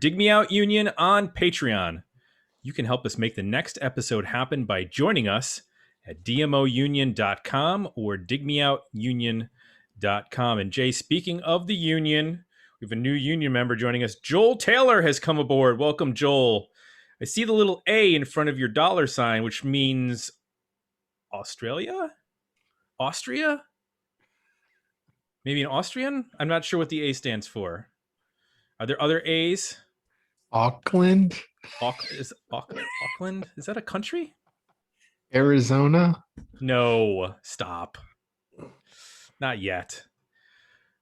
Dig Me Out Union on Patreon. You can help us make the next episode happen by joining us at dmounion.com or digmeoutunion.com. And Jay, speaking of the union, we have a new union member joining us. Joel Taylor has come aboard. Welcome, Joel. I see the little A in front of your dollar sign, which means Australia? Austria? Maybe an Austrian? I'm not sure what the A stands for. Are there other A's? Auckland? Auckland? Is that a country? Arizona? No, stop. Not yet.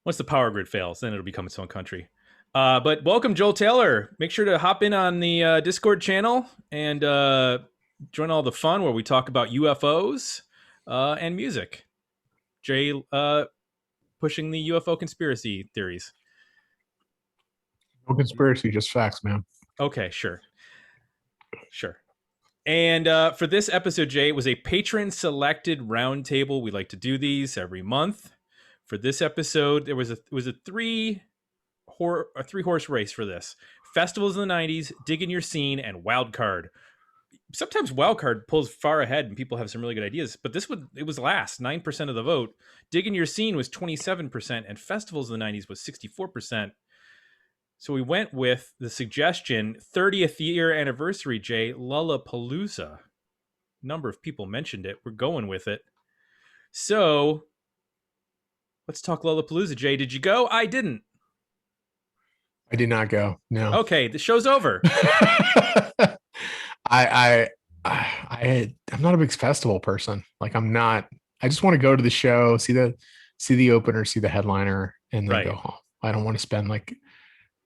Once the power grid fails, then it'll become its own country. But welcome, Joel Taylor. Make sure to hop in on the Discord channel and join all the fun where we talk about UFOs and music. Jay pushing the UFO conspiracy theories. No conspiracy, just facts, man. Okay, sure. And for this episode, Jay, it was a patron-selected roundtable. We like to do these every month. For this episode, it was a three-horse race for this. Festivals in the 90s, Digging Your Scene, and Wildcard. Sometimes Wildcard pulls far ahead and people have some really good ideas, but it was last, 9% of the vote. Digging Your Scene was 27%, and Festivals in the 90s was 64%. So we went with the suggestion, 30th year anniversary, Jay, Lollapalooza. A number of people mentioned it. We're going with it. So let's talk Lollapalooza, Jay. Did you go? I didn't. I did not go. No. Okay, the show's over. I'm not a big festival person. Like I'm not. I just want to go to the show, see the opener, see the headliner, and then go home. I don't want to spend like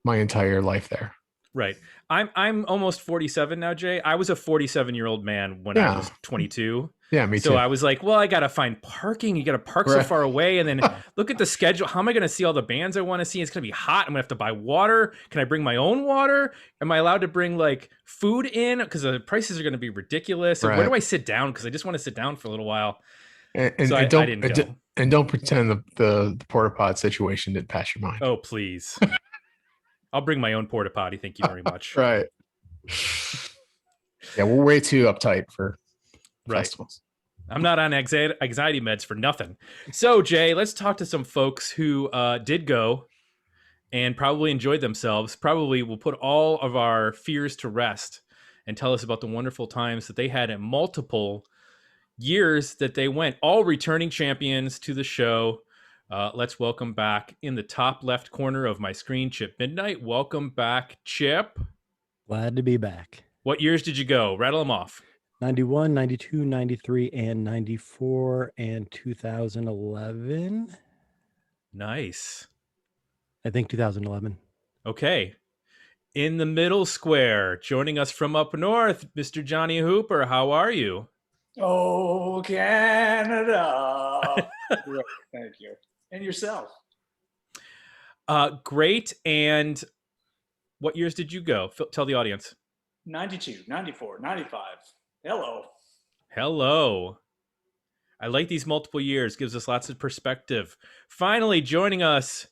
my entire life there. Right. I'm almost 47 now, Jay. I was a 47-year-old man when I was 22. Yeah, me too. So I was like, well, I got to find parking. You got to park so far away. And then look at the schedule. How am I going to see all the bands I want to see? It's going to be hot. I'm going to have to buy water. Can I bring my own water? Am I allowed to bring like food in? Because the prices are going to be ridiculous. And where do I sit down? Because I just want to sit down for a little while. I didn't go. And don't pretend the porta pot situation didn't pass your mind. Oh, please. I'll bring my own porta potty. Thank you very much. Right. Yeah, we're way too uptight for festivals. I'm not on anxiety meds for nothing. So, Jay, let's talk to some folks who did go and probably enjoyed themselves. Probably will put all of our fears to rest and tell us about the wonderful times that they had in multiple years that they went. All returning champions to the show. Let's welcome back in the top left corner of my screen, Chip Midnight. Welcome back, Chip. Glad to be back. What years did you go? Rattle them off. 91, 92, 93, and 94, and 2011. Nice. I think 2011. Okay. In the middle square, joining us from up north, Mr. Johnny Hooper. How are you? Oh, Canada. Great. Thank you. And yourself? Great. And what years did you go? Tell the audience. 92, 94, 95. Hello. I like these multiple years. Gives us lots of perspective. Finally, joining us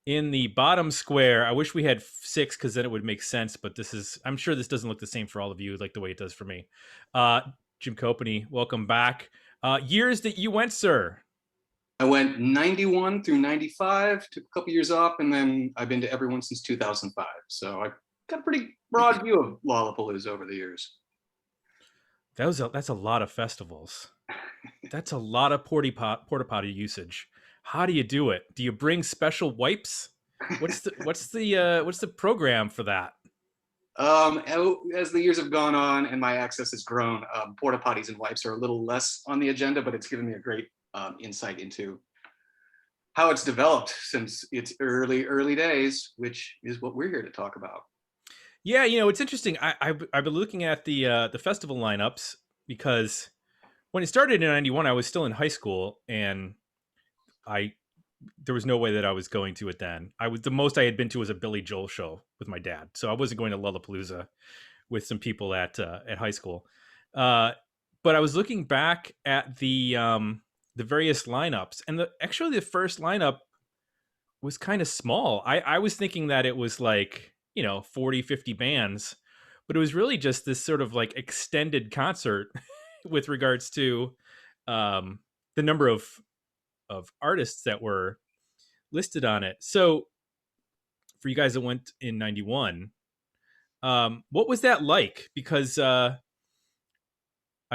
in the bottom square. I wish we had 6 because then it would make sense. But I'm sure this doesn't look the same for all of you like the way it does for me. Jim Copany, welcome back. Years that you went, sir. I went 91 through 95, took a couple years off, and then I've been to everyone since 2005. So I've got a pretty broad view of Lollapalooza over the years. That's a lot of festivals. That's a lot of porta potty usage. How do you do it? Do you bring special wipes? What's the program for that? As the years have gone on and my access has grown, porta potties and wipes are a little less on the agenda, but it's given me a great insight into how it's developed since its early days, which is what we're here to talk about. Yeah, it's interesting. I've been looking at the festival lineups because when it started in 91, I was still in high school, and there was no way that I was going to it then. The most I had been to was a Billy Joel show with my dad, so I wasn't going to Lollapalooza with some people at high school. But I was looking back at the various lineups, and the first lineup was kind of small. I was thinking that it was like 40, 50 bands, but it was really just this sort of like extended concert with regards to the number of artists that were listed on it. So for you guys that went in 91, what was that like? Because I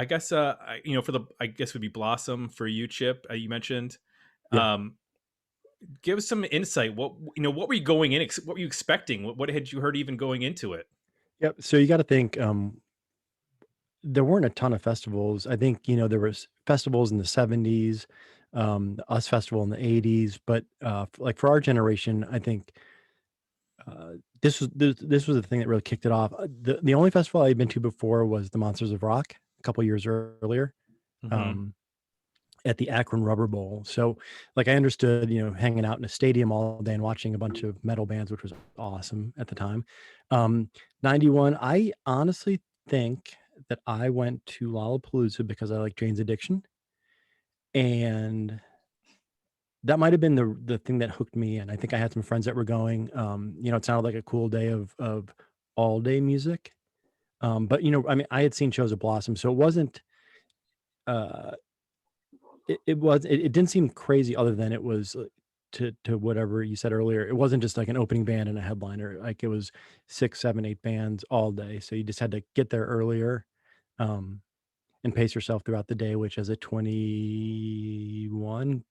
guess for the I guess would be Blossom for you, Chip. You mentioned. Yeah. Give us some insight. What were you going in? What were you expecting? What had you heard even going into it? Yep. So you got to think there weren't a ton of festivals. I think there was festivals in the 70s, the US Festival in the 80s, but like for our generation, I think this was the thing that really kicked it off. The only festival I'd been to before was the Monsters of Rock a couple years earlier. Mhm. At the Akron Rubber Bowl. So like I understood, hanging out in a stadium all day and watching a bunch of metal bands, which was awesome at the time. 91, I honestly think that I went to Lollapalooza because I like Jane's Addiction. And that might have been the thing that hooked me in. I think I had some friends that were going. It sounded like a cool day of all day music. But I mean, I had seen shows of Blossom, so it wasn't uh it didn't seem crazy other than it was to whatever you said earlier. It wasn't just like an opening band and a headliner. Like it was 6, 7, 8 bands all day. So you just had to get there earlier and pace yourself throughout the day, which as a 21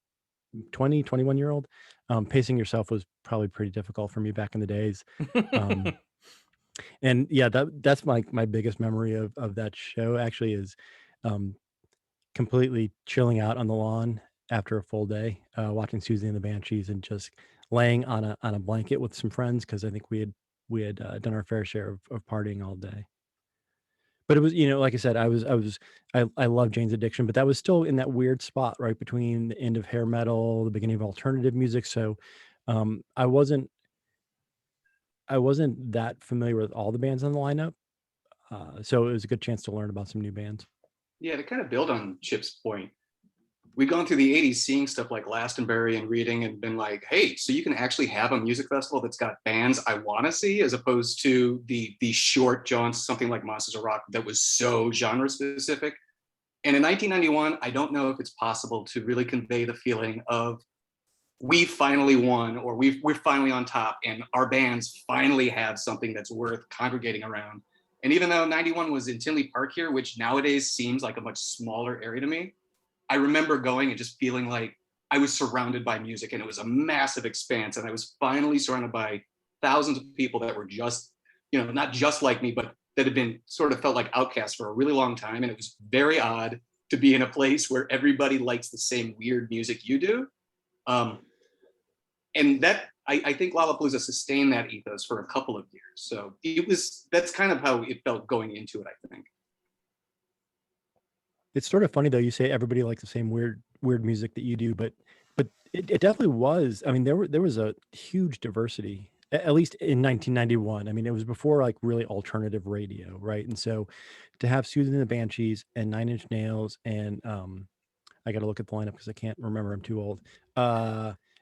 year old, pacing yourself was probably pretty difficult for me back in the days. And yeah, that's my biggest memory of that show actually is completely chilling out on the lawn after a full day, watching Siouxsie and the Banshees and just laying on a blanket with some friends because I think we had done our fair share of partying all day. But it was, like I said, I love Jane's Addiction, but that was still in that weird spot right between the end of hair metal, the beginning of alternative music. So I wasn't that familiar with all the bands on the lineup. So it was a good chance to learn about some new bands. Yeah, to kind of build on Chip's point, we've gone through the 80s seeing stuff like Glastonbury and reading and been like, hey, so you can actually have a music festival that's got bands I want to see, as opposed to the short jaunts, something like Monsters of Rock that was so genre specific. And in 1991, I don't know if it's possible to really convey the feeling of we finally won, or we're finally on top, and our bands finally have something that's worth congregating around. And even though 91 was in Tinley Park here, which nowadays seems like a much smaller area to me, I remember going and just feeling like I was surrounded by music, and it was a massive expanse. And I was finally surrounded by thousands of people that were just, not just like me, but that had been sort of felt like outcasts for a really long time. And it was very odd to be in a place where everybody likes the same weird music you do. And that, I think Lollapalooza sustained that ethos for a couple of years. So that's kind of how it felt going into it, I think. It's sort of funny though. You say everybody likes the same weird music that you do, but it definitely was. I mean, there was a huge diversity, at least in 1991. I mean, it was before like really alternative radio, right? And so to have Siouxsie and the Banshees and Nine Inch Nails and I got to look at the lineup because I can't remember. I'm too old.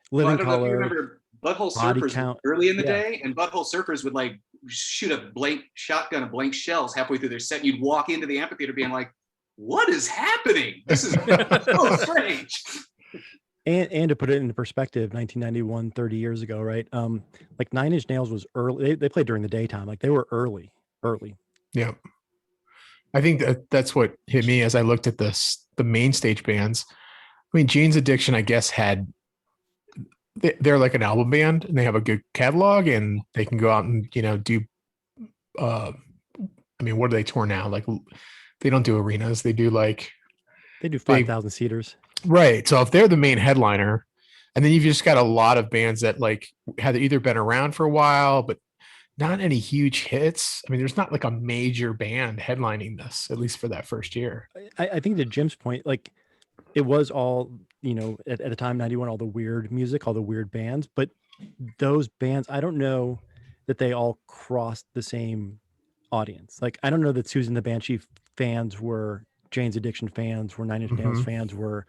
Living I don't know if you Color, remember Butthole Body Surfers Count. early in the Yeah. day, and Butthole Surfers would like shoot a blank shotgun of blank shells halfway through their set. And you'd walk into the amphitheater being like, what is happening? This is so strange. And to put it into perspective, 1991, 30 years ago, right? Like Nine Inch Nails was early. They played during the daytime. Like they were early. Yeah. I think that's what hit me as I looked at the main stage bands. I mean, Jane's Addiction, I guess, they're like an album band and they have a good catalog and they can go out and, do, I mean, what do they tour now? Like they don't do arenas. They do 5,000 seaters. Right. So if they're the main headliner, and then you've just got a lot of bands that like had either been around for a while, but not any huge hits. I mean, there's not like a major band headlining this, at least for that first year. I think to Jim's point, like it was all, at the time, 91, all the weird music, all the weird bands, but those bands, I don't know that they all crossed the same audience. Like, I don't know that Siouxsie and the Banshee fans were Jane's Addiction fans, were Nine Inch Nails fans, were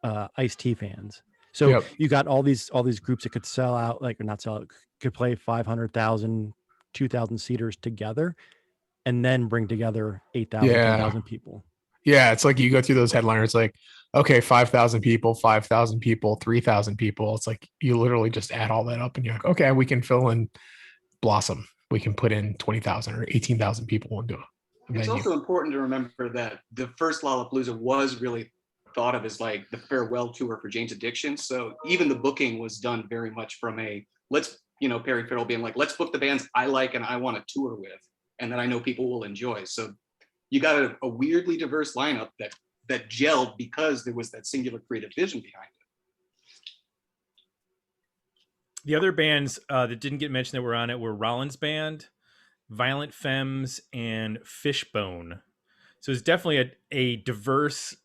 Ice-T fans. So you got all these groups that could sell out, like, or not sell out, could play 500,000 2,000 seaters together and then bring together 8,000, Yeah. 10,000 people. Yeah, it's like you go through those headliners, like, okay, 5,000 people, 5,000 people, 3,000 people. It's like you literally just add all that up and you're like, okay, we can fill in Blossom. We can put in 20,000 or 18,000 people into a It's venue. also important to remember that the first Lollapalooza was really thought of as like the farewell tour for Jane's Addiction. So even the booking was done very much from a, let's, Perry Farrell being like, let's book the bands I like and I want to tour with, and that I know people will enjoy. So you got a weirdly diverse lineup that gelled because there was that singular creative vision behind it. The other bands that didn't get mentioned that were on it were Rollins Band, Violent Femmes, and Fishbone. So it's definitely a diverse,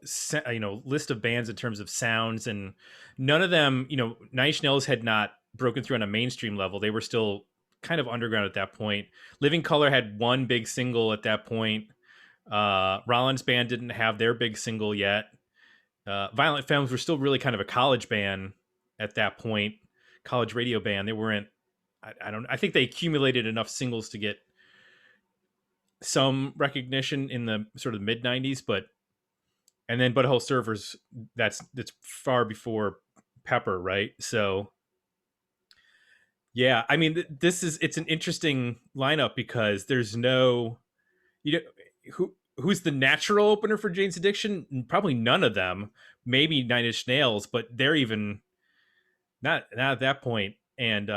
list of bands in terms of sounds, and none of them, Nine Inch Nails had not broken through on a mainstream level. They were still kind of underground at that point. Living Colour had one big single at that point. Rollins Band didn't have their big single yet. Violent Femmes were still really kind of a college band at that point, college radio band. They weren't, I think they accumulated enough singles to get some recognition in the sort of mid 90s, and then Butthole Surfers, that's far before Pepper, right? So yeah, I mean, it's an interesting lineup because there's no, who's the natural opener for Jane's Addiction? Probably none of them. Maybe Nine Inch Nails, but they're even not at that point. And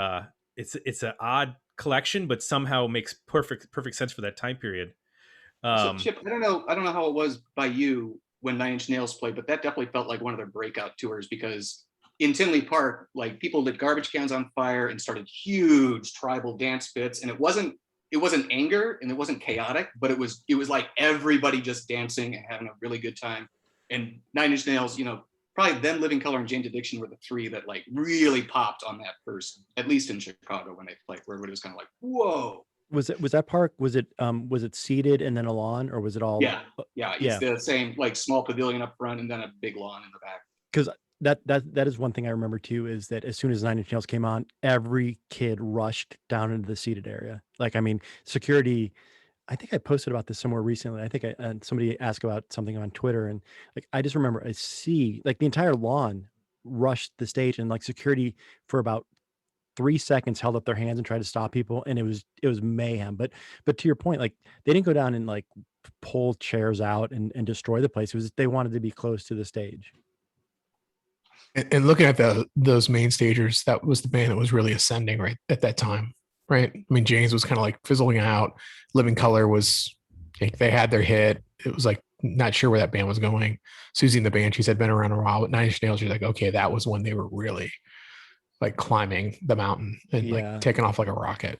it's an odd collection, but somehow makes perfect sense for that time period. So Chip, I don't know how it was by you when Nine Inch Nails played, but that definitely felt like one of their breakout tours, because in Tinley Park, like, people lit garbage cans on fire and started huge tribal dance bits, and it wasn't anger and it wasn't chaotic, but it was like everybody just dancing and having a really good time. And Nine Inch Nails, probably them, Living Colour, and Jane's Addiction were the three that like really popped on that first, at least in Chicago, when they played, where everybody was kind of like, whoa. Was that park? Was it seated and then a lawn, or was it all? Yeah. It's the same, like, small pavilion up front and then a big lawn in the back. Because that is one thing I remember too, is that as soon as Nine Inch Nails came on, every kid rushed down into the seated area. Like, I mean, security. I think I posted about this somewhere recently. I think somebody asked about something on Twitter, and like, I just remember like the entire lawn rushed the stage, and like security for about 3 seconds held up their hands and tried to stop people, and it was mayhem. But to your point, like, they didn't go down and like pull chairs out and destroy the place. It was, they wanted to be close to the stage. And looking at those main stagers, that was the band that was really ascending right at that time, right? I mean, Jane's was kind of like fizzling out. Living Colour was, like, they had their hit. It was like, not sure where that band was going. Siouxsie and the Banshees had been around a while, but Nine Inch Nails, you're like, okay, that was when they were really like climbing the mountain and like taking off like a rocket.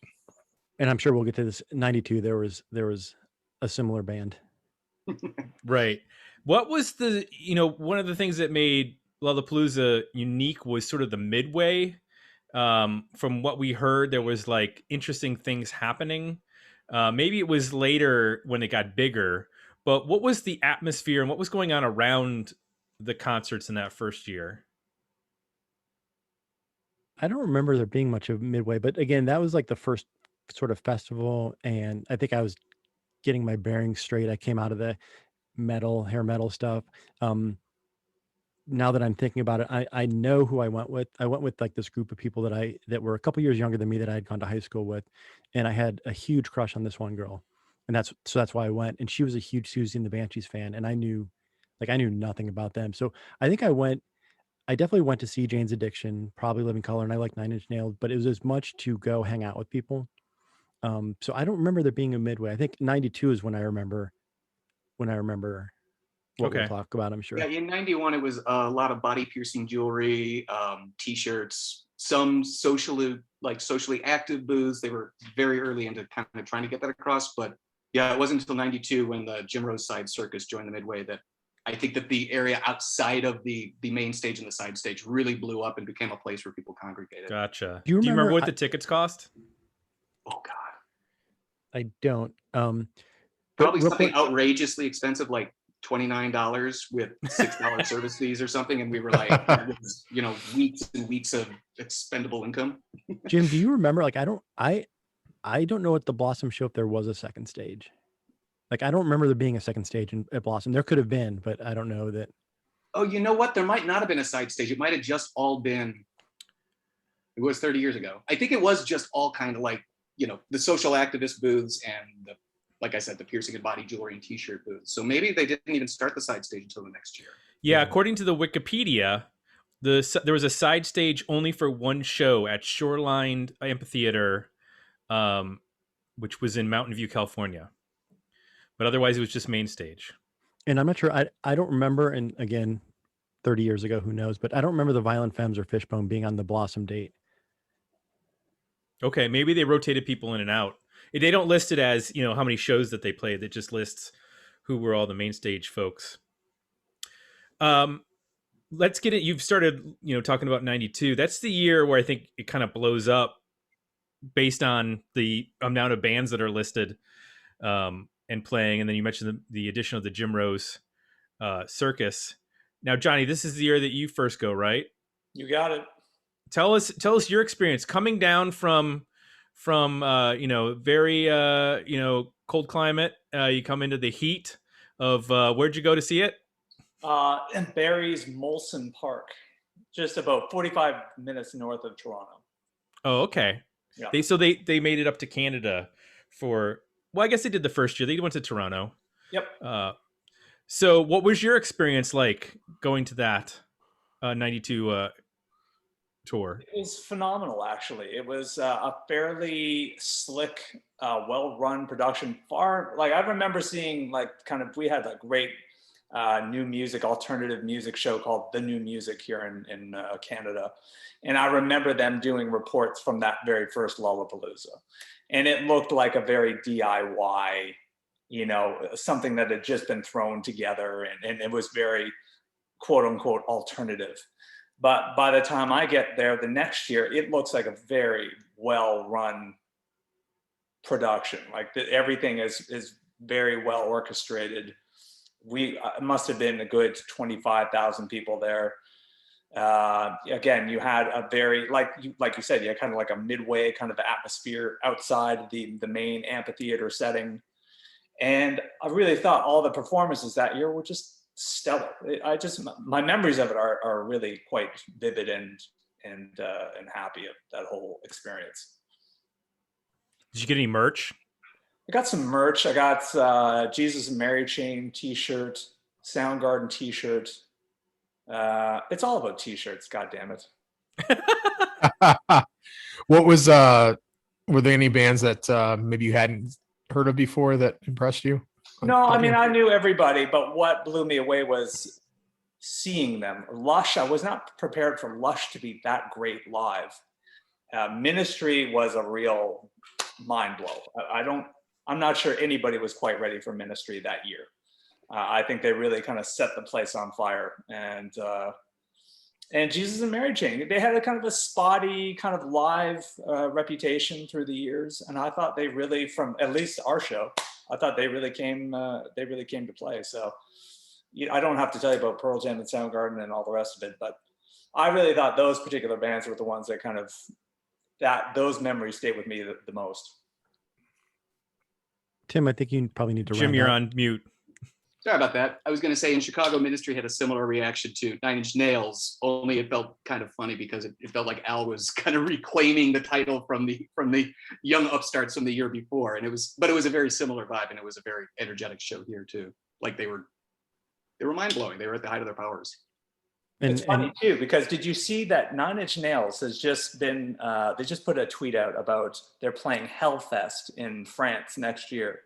And I'm sure we'll get to this. 92, there was a similar band. Right. What was the, one of the things that made Lollapalooza unique was sort of the midway. From what we heard, there was like interesting things happening. Maybe it was later when it got bigger, but what was the atmosphere and what was going on around the concerts in that first year? I don't remember there being much of midway, but again, that was like the first sort of festival, and I think I was getting my bearings straight. I came out of the hair metal stuff. Now that I'm thinking about it, I know who I went with. I went with like this group of people that were a couple years younger than me, that I had gone to high school with, and I had a huge crush on this one girl, and that's why I went. And she was a huge Siouxsie and the Banshees fan, and I knew nothing about them. So I think I definitely went to see Jane's Addiction, probably Living Colour, and I like Nine Inch Nails, but it was as much to go hang out with people. So I don't remember there being a midway. I think 92 is when I remember what we'll talk about, I'm sure. Yeah, in 91, it was a lot of body piercing jewelry, T-shirts, some socially active booths. They were very early into kind of trying to get that across. But yeah, it wasn't until 92 when the Jim Rose Side Circus joined the midway that I think that the area outside of the main stage and the side stage really blew up and became a place where people congregated. Gotcha. Do you remember what the tickets cost? Oh God, I don't. Probably something outrageously expensive, like $29 with $6 service fees or something, and we were like, weeks and weeks of expendable income. Jim, do you remember? Like, I I don't know at the Blossom show if there was a second stage. Like, I don't remember there being a second stage at Blossom. There could have been, but I don't know that. Oh, you know what? There might not have been a side stage. It might have just all been, it was 30 years ago. I think it was just all kind of like, you know, the social activist booths and the, like I said, the piercing and body jewelry and t-shirt booths. So maybe they didn't even start the side stage until the next year. Yeah, according to the Wikipedia, there was a side stage only for one show at Shoreline Amphitheater, which was in Mountain View, California. But otherwise, it was just main stage. And I'm not sure. I don't remember. And again, 30 years ago, who knows? But I don't remember the Violent Femmes or Fishbone being on the Blossom date. Okay, maybe they rotated people in and out. They don't list it as, you know, how many shows that they played. It just lists who were all the main stage folks. Let's get it. You've started, you know, talking about 92. That's the year where I think it kind of blows up based on the amount of bands that are listed and playing. And then you mentioned the addition of the Jim Rose Circus. Now, Johnny, this is the year that you first go, right? You got it. Tell us your experience coming down from you know, very you know, cold climate. You come into the heat of where'd you go to see it? In Barry's Molson Park, just about 45 minutes north of Toronto. Oh, okay. Yeah. They made it up to Canada for, well, I guess they did the first year. They went to Toronto. Yep. So what was your experience like going to that 92 tour? It was phenomenal, actually. It was a fairly slick, well-run production. I remember seeing we had a great new music, alternative music show called The New Music here in Canada. And I remember them doing reports from that very first Lollapalooza. And it looked like a very DIY, you know, something that had just been thrown together. And it was very, quote unquote, alternative. But by the time I get there the next year, it looks like a very well-run production. Everything is very well orchestrated. It must have been a good 25,000 people there. Again, you had a very, like you said, you had kind of like a midway kind of atmosphere outside the main amphitheater setting. And I really thought all the performances that year were just stellar. My memories of it are really quite vivid and happy of that whole experience. Did you get any merch? I got some merch. I got Jesus and Mary Chain t-shirt, Soundgarden t-shirt. It's all about t-shirts, God damn it. What was were there any bands that maybe you hadn't heard of before that impressed you? No, I mean, I knew everybody, but what blew me away was seeing them. Lush, I was not prepared for Lush to be that great live. Ministry was a real mind blow. I'm not sure anybody was quite ready for Ministry that year. I think they really kind of set the place on fire. And Jesus and Mary Chain, they had a kind of a spotty kind of live reputation through the years. And I thought they really, from at least our show, I thought they really came to play. So I don't have to tell you about Pearl Jam and Soundgarden and all the rest of it, but I really thought those particular bands were the ones that kind of, those memories stayed with me the most. Tim, I think you probably need to Jim, you're on mute. Sorry about that. I was going to say in Chicago, Ministry had a similar reaction to Nine Inch Nails, only it felt kind of funny because it felt like Al was kind of reclaiming the title from the young upstarts from the year before. And it was a very similar vibe, and it was a very energetic show here too. Like they were mind blowing. They were at the height of their powers. It's funny too, because did you see that Nine Inch Nails has just been, they just put a tweet out about they're playing Hellfest in France next year.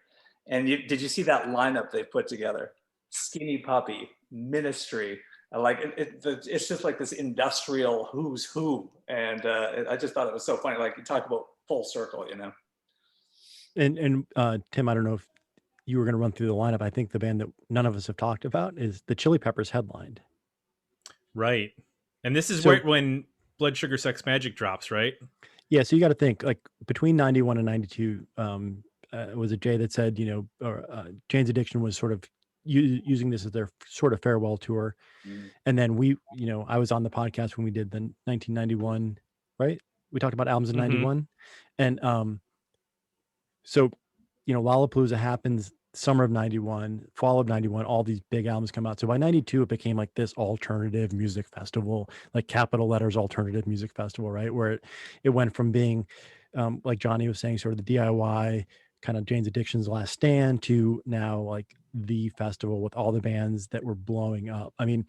And did you see that lineup they put together? Skinny Puppy, Ministry, it's just like this industrial who's who. And I just thought it was so funny. Like you talk about full circle, you know? And Tim, I don't know if you were going to run through the lineup. I think the band that none of us have talked about is the Chili Peppers headlined. Right. And this is when Blood Sugar Sex Magic drops, right? Yeah. So you got to think like between 91 and 92, was it Jay that said, Jane's Addiction was sort of using this as their sort of farewell tour. And then I was on the podcast when we did the 1991, right? We talked about albums in 91. And So, Lollapalooza happens summer of 91, fall of 91, all these big albums come out. So by 92, it became like this alternative music festival, like capital letters alternative music festival, right? Where it went from being, like Johnny was saying, sort of the DIY kind of Jane's Addiction's Last Stand to now like the festival with all the bands that were blowing up. I mean,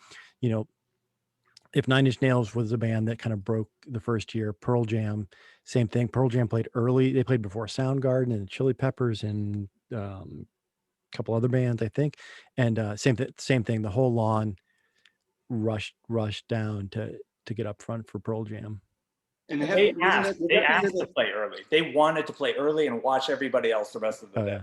if Nine Inch Nails was a band that kind of broke the first year, Pearl Jam, same thing. Pearl Jam played early. They played before Soundgarden and Chili Peppers and a couple other bands, I think. And same thing. The whole lawn rushed down to get up front for Pearl Jam. And they asked to play early. They wanted to play early and watch everybody else the rest of the day.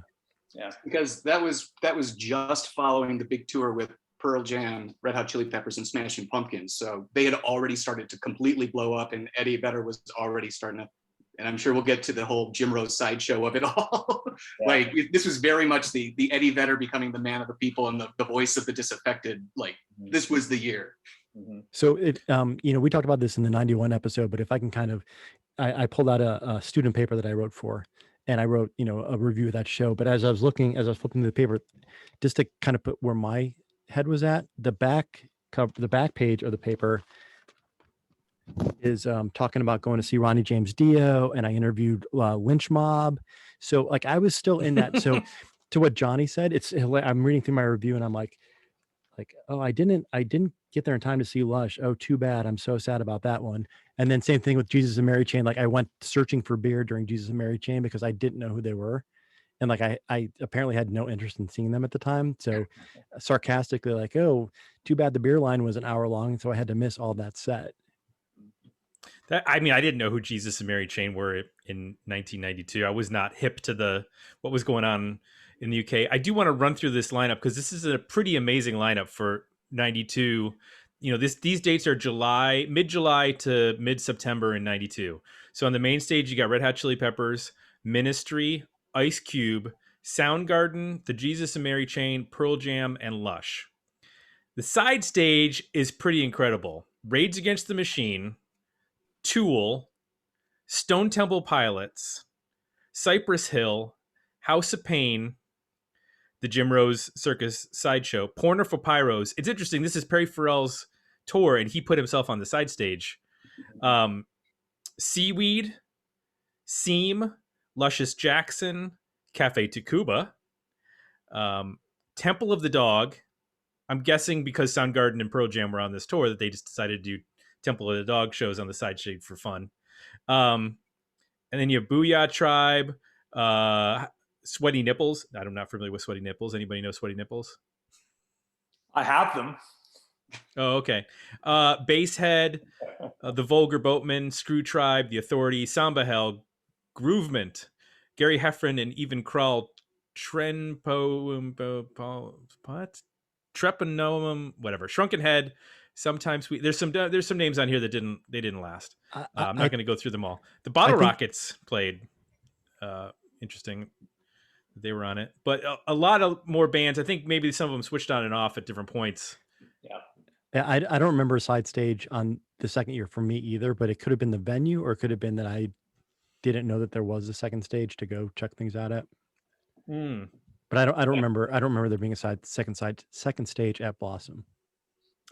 Yeah, because that was just following the big tour with Pearl Jam, Red Hot Chili Peppers, and Smashing Pumpkins. So they had already started to completely blow up, and Eddie Vedder was already starting to. And I'm sure we'll get to the whole Jim Rose sideshow of it all. Yeah. Like this was very much the Eddie Vedder becoming the man of the people and the voice of the disaffected. Like this was the year. Mm-hmm. So it, we talked about this in the 91 episode, but if I can kind of, I pulled out a student paper that I wrote for, and I wrote, a review of that show. But as I was flipping through the paper, just to kind of put where my head was at, the back page of the paper is talking about going to see Ronnie James Dio, and I interviewed Lynch Mob. So like I was still in that. So to what Johnny said, I'm reading through my review and I'm like, oh, I didn't get there in time to see Lush. Oh, too bad. I'm so sad about that one. And then same thing with Jesus and Mary Chain. Like I went searching for beer during Jesus and Mary Chain because I didn't know who they were. And like I apparently had no interest in seeing them at the time. So sarcastically like, oh, too bad the beer line was an hour long. And so I had to miss all that set. I didn't know who Jesus and Mary Chain were in 1992. I was not hip to what was going on in the UK. I do want to run through this lineup because this is a pretty amazing lineup for 92. These dates are mid-July to mid-September in 92. So on the main stage, you got Red Hot Chili Peppers, Ministry, Ice Cube, Soundgarden, the Jesus and Mary Chain, Pearl Jam, and Lush. The side stage is pretty incredible. Rage Against the Machine, Tool, Stone Temple Pilots, Cypress Hill, House of Pain, the Jim Rose Circus sideshow, Porno for Pyros. It's interesting. This is Perry Farrell's tour, and he put himself on the side stage. Seaweed, Seam, Luscious Jackson, Cafe Tacuba, Temple of the Dog. I'm guessing because Soundgarden and Pearl Jam were on this tour that they just decided to do Temple of the Dog shows on the side stage for fun. And then you have Booyah Tribe, Sweaty Nipples. I'm not familiar with Sweaty Nipples. Anybody know Sweaty Nipples? I have them. Oh, okay. Basshead, The Vulgar Boatmen, Screw Tribe, The Authority, Samba Hell, Groovement, Gary Heffron and Even Krull, Treponomum, whatever. Shrunken Head. Sometimes there's some names on here that didn't last. I'm not going to go through them all. The Bottle Rockets played. Interesting. They were on it, but a lot of more bands. I think maybe some of them switched on and off at different points. Yeah, I don't remember a side stage on the second year for me either, but it could have been the venue, or it could have been that I didn't know that there was a second stage to go check things out at. But I don't remember. I don't remember there being a second stage at Blossom.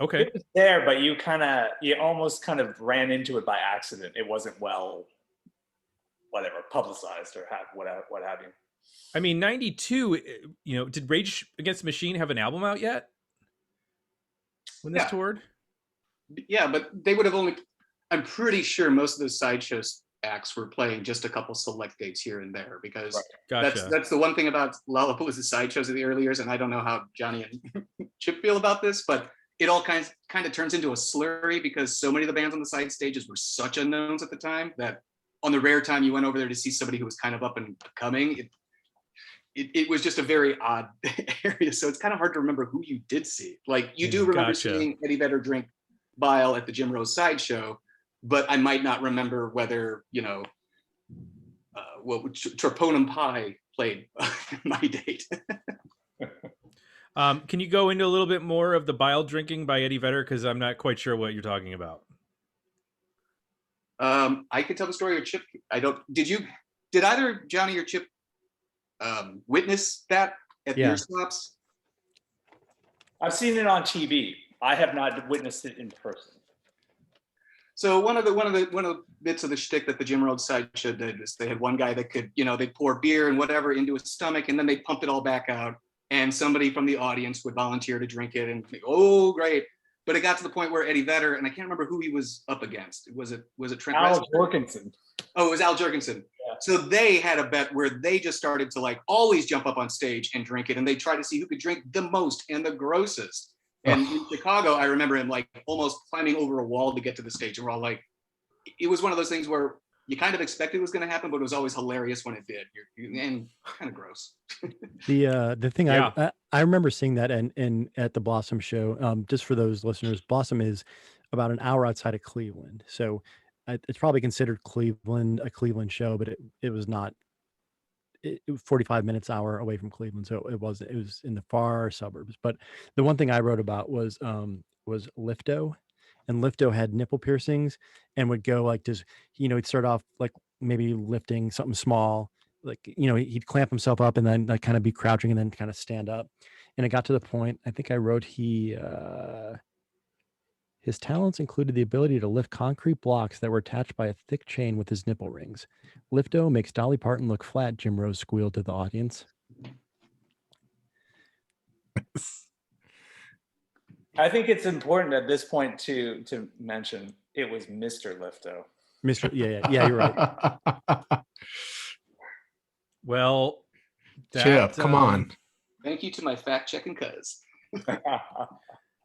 Okay, it was there, but you almost kind of ran into it by accident. It wasn't publicized or what have you. I mean, 92. Did Rage Against the Machine have an album out yet when this toured? Yeah, but they would have only. I'm pretty sure most of those sideshows acts were playing just a couple select dates here and there because that's the one thing about Lollapalooza sideshows of the early years, and I don't know how Johnny and Chip feel about this, but it all kind of turns into a slurry because so many of the bands on the side stages were such unknowns at the time that on the rare time you went over there to see somebody who was kind of up and coming, it was just a very odd area. So it's kind of hard to remember who you did see. Like you do remember seeing Eddie Vedder drink bile at the Jim Rose sideshow, but I might not remember whether, Troponum Pie played my date. Can you go into a little bit more of the bile drinking by Eddie Vedder? Because I'm not quite sure what you're talking about. I could tell the story, or Chip. Did either Johnny or Chip witness that at Yeah. beer stops? I've seen it on TV. I have not witnessed it in person. So one of the bits of the shtick that the Jim Rhodes sideshow did is they had one guy that could, they'd pour beer and whatever into his stomach, and then they'd pump it all back out. And somebody from the audience would volunteer to drink it, and oh, great! But it got to the point where Eddie Vedder, and I can't remember who he was up against. Was it Trent Al Reznor? Jorgensen. Oh, it was Al Jorgensen. Yeah. So they had a bet where they just started to like always jump up on stage and drink it, and they tried to see who could drink the most and the grossest. And in Chicago, I remember him like almost climbing over a wall to get to the stage, and we're all like, it was one of those things where you kind of expected it was going to happen, but it was always hilarious when it did. And kind of gross. The thing Yeah. I remember seeing that and at the Blossom show. Just for those listeners, Blossom is about an hour outside of Cleveland, so it's probably considered a Cleveland show, but it was not. It was 45 minutes hour away from Cleveland, so it was in the far suburbs. But the one thing I wrote about was Lifto, and Lifto had nipple piercings and would go like just, he'd start off like maybe lifting something small, like, he'd clamp himself up and then like kind of be crouching and then kind of stand up. And it got to the point, I think I wrote his talents included the ability to lift concrete blocks that were attached by a thick chain with his nipple rings. Lifto makes Dolly Parton look flat, Jim Rose squealed to the audience. I think it's important at this point to mention it was Mr. Lifto. Mr. Yeah, you're right. Well, Chip, come on. Thank you to my fact checking cuz.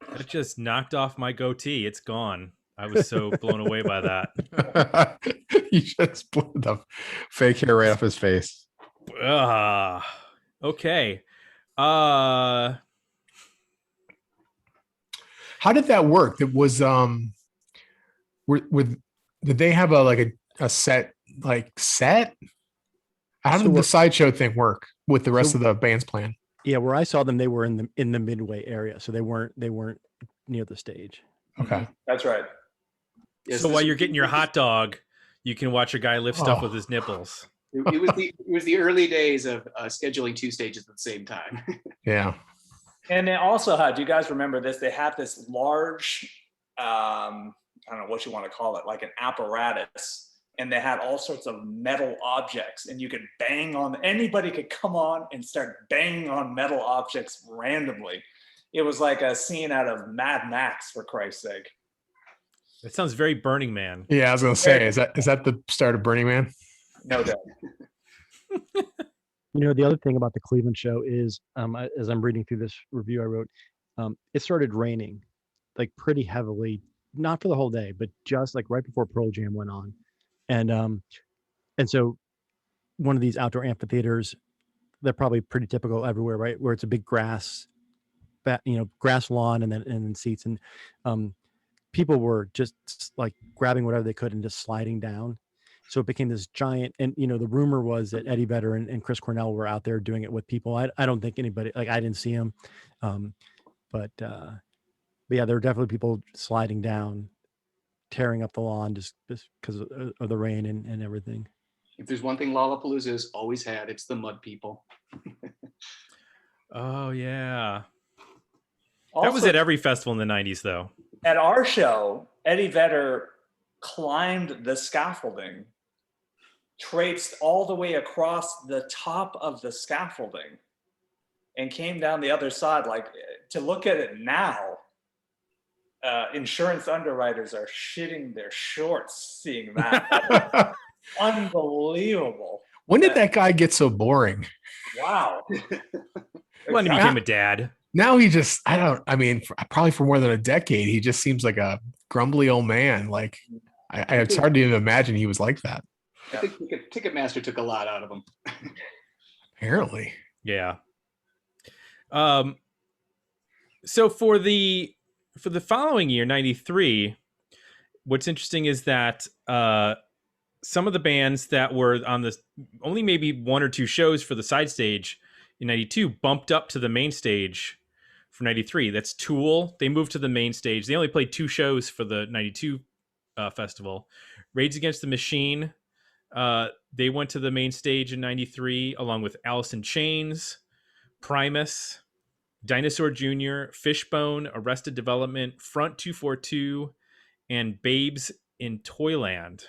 That just knocked off my goatee. It's gone. I was so blown away by that. You just blew the fake hair right off his face. Okay. How did that work? It was with did they have a set set? How did the sideshow thing work with the rest of the band's plan? Yeah, where I saw them, they were in the midway area, so they weren't near the stage. Okay, that's right. Yes, so while you're getting your hot dog, you can watch a guy lift stuff with his nipples. It was the early days of scheduling two stages at the same time. Yeah. And they also had, do you guys remember this? They had this large, I don't know what you want to call it, like an apparatus. And they had all sorts of metal objects, and you could bang on, anybody could come on and start banging on metal objects randomly. It was like a scene out of Mad Max, for Christ's sake. That sounds very Burning Man. Yeah, I was gonna say, is that the start of Burning Man? No doubt. The other thing about the Cleveland show is, as I'm reading through this review I wrote, it started raining like pretty heavily, not for the whole day, but just like right before Pearl Jam went on. And so one of these outdoor amphitheaters, they're probably pretty typical everywhere, right? Where it's a big grass lawn and then seats, and people were just like grabbing whatever they could and just sliding down. So it became this giant, and the rumor was that Eddie Vedder and Chris Cornell were out there doing it with people. I don't think anybody, like, I didn't see him, but yeah, there were definitely people sliding down, tearing up the lawn just because of the rain and everything. If there's one thing Lollapalooza has always had, it's the mud people. Oh yeah. Also, that was at every festival in the 90s, though. At our show, Eddie Vedder climbed the scaffolding, traipsed all the way across the top of the scaffolding, and came down the other side. Like, to look at it now, insurance underwriters are shitting their shorts seeing that. Unbelievable. When did that guy get so boring? Wow. When he became a dad. Now he just, probably for more than a decade, he just seems like a grumbly old man. Like, it's hard to even imagine he was like that. I think Ticketmaster took a lot out of him. Apparently. Yeah. So for the following year, 93, what's interesting is that some of the bands that were on the only maybe one or two shows for the side stage in 92 bumped up to the main stage for 93. That's Tool. They moved to the main stage. They only played two shows for the 92 festival. Rage Against the Machine They went to the main stage in 93 along with Alice in Chains, Primus, Dinosaur Jr., Fishbone, Arrested Development, Front 242, and Babes in Toyland.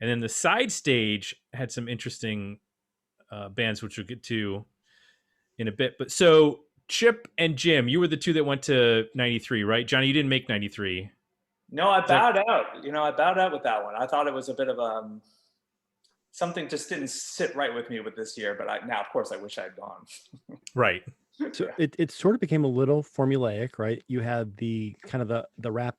And then the side stage had some interesting bands, which we'll get to in a bit. But so Chip and Jim, you were the two that went to 93, right? Johnny, you didn't make 93. No, I bowed out. I bowed out with that one. I thought it was a bit of something just didn't sit right with me with this year. But now, of course, I wish I had gone. Right. So it sort of became a little formulaic, right? You had the kind of the rap,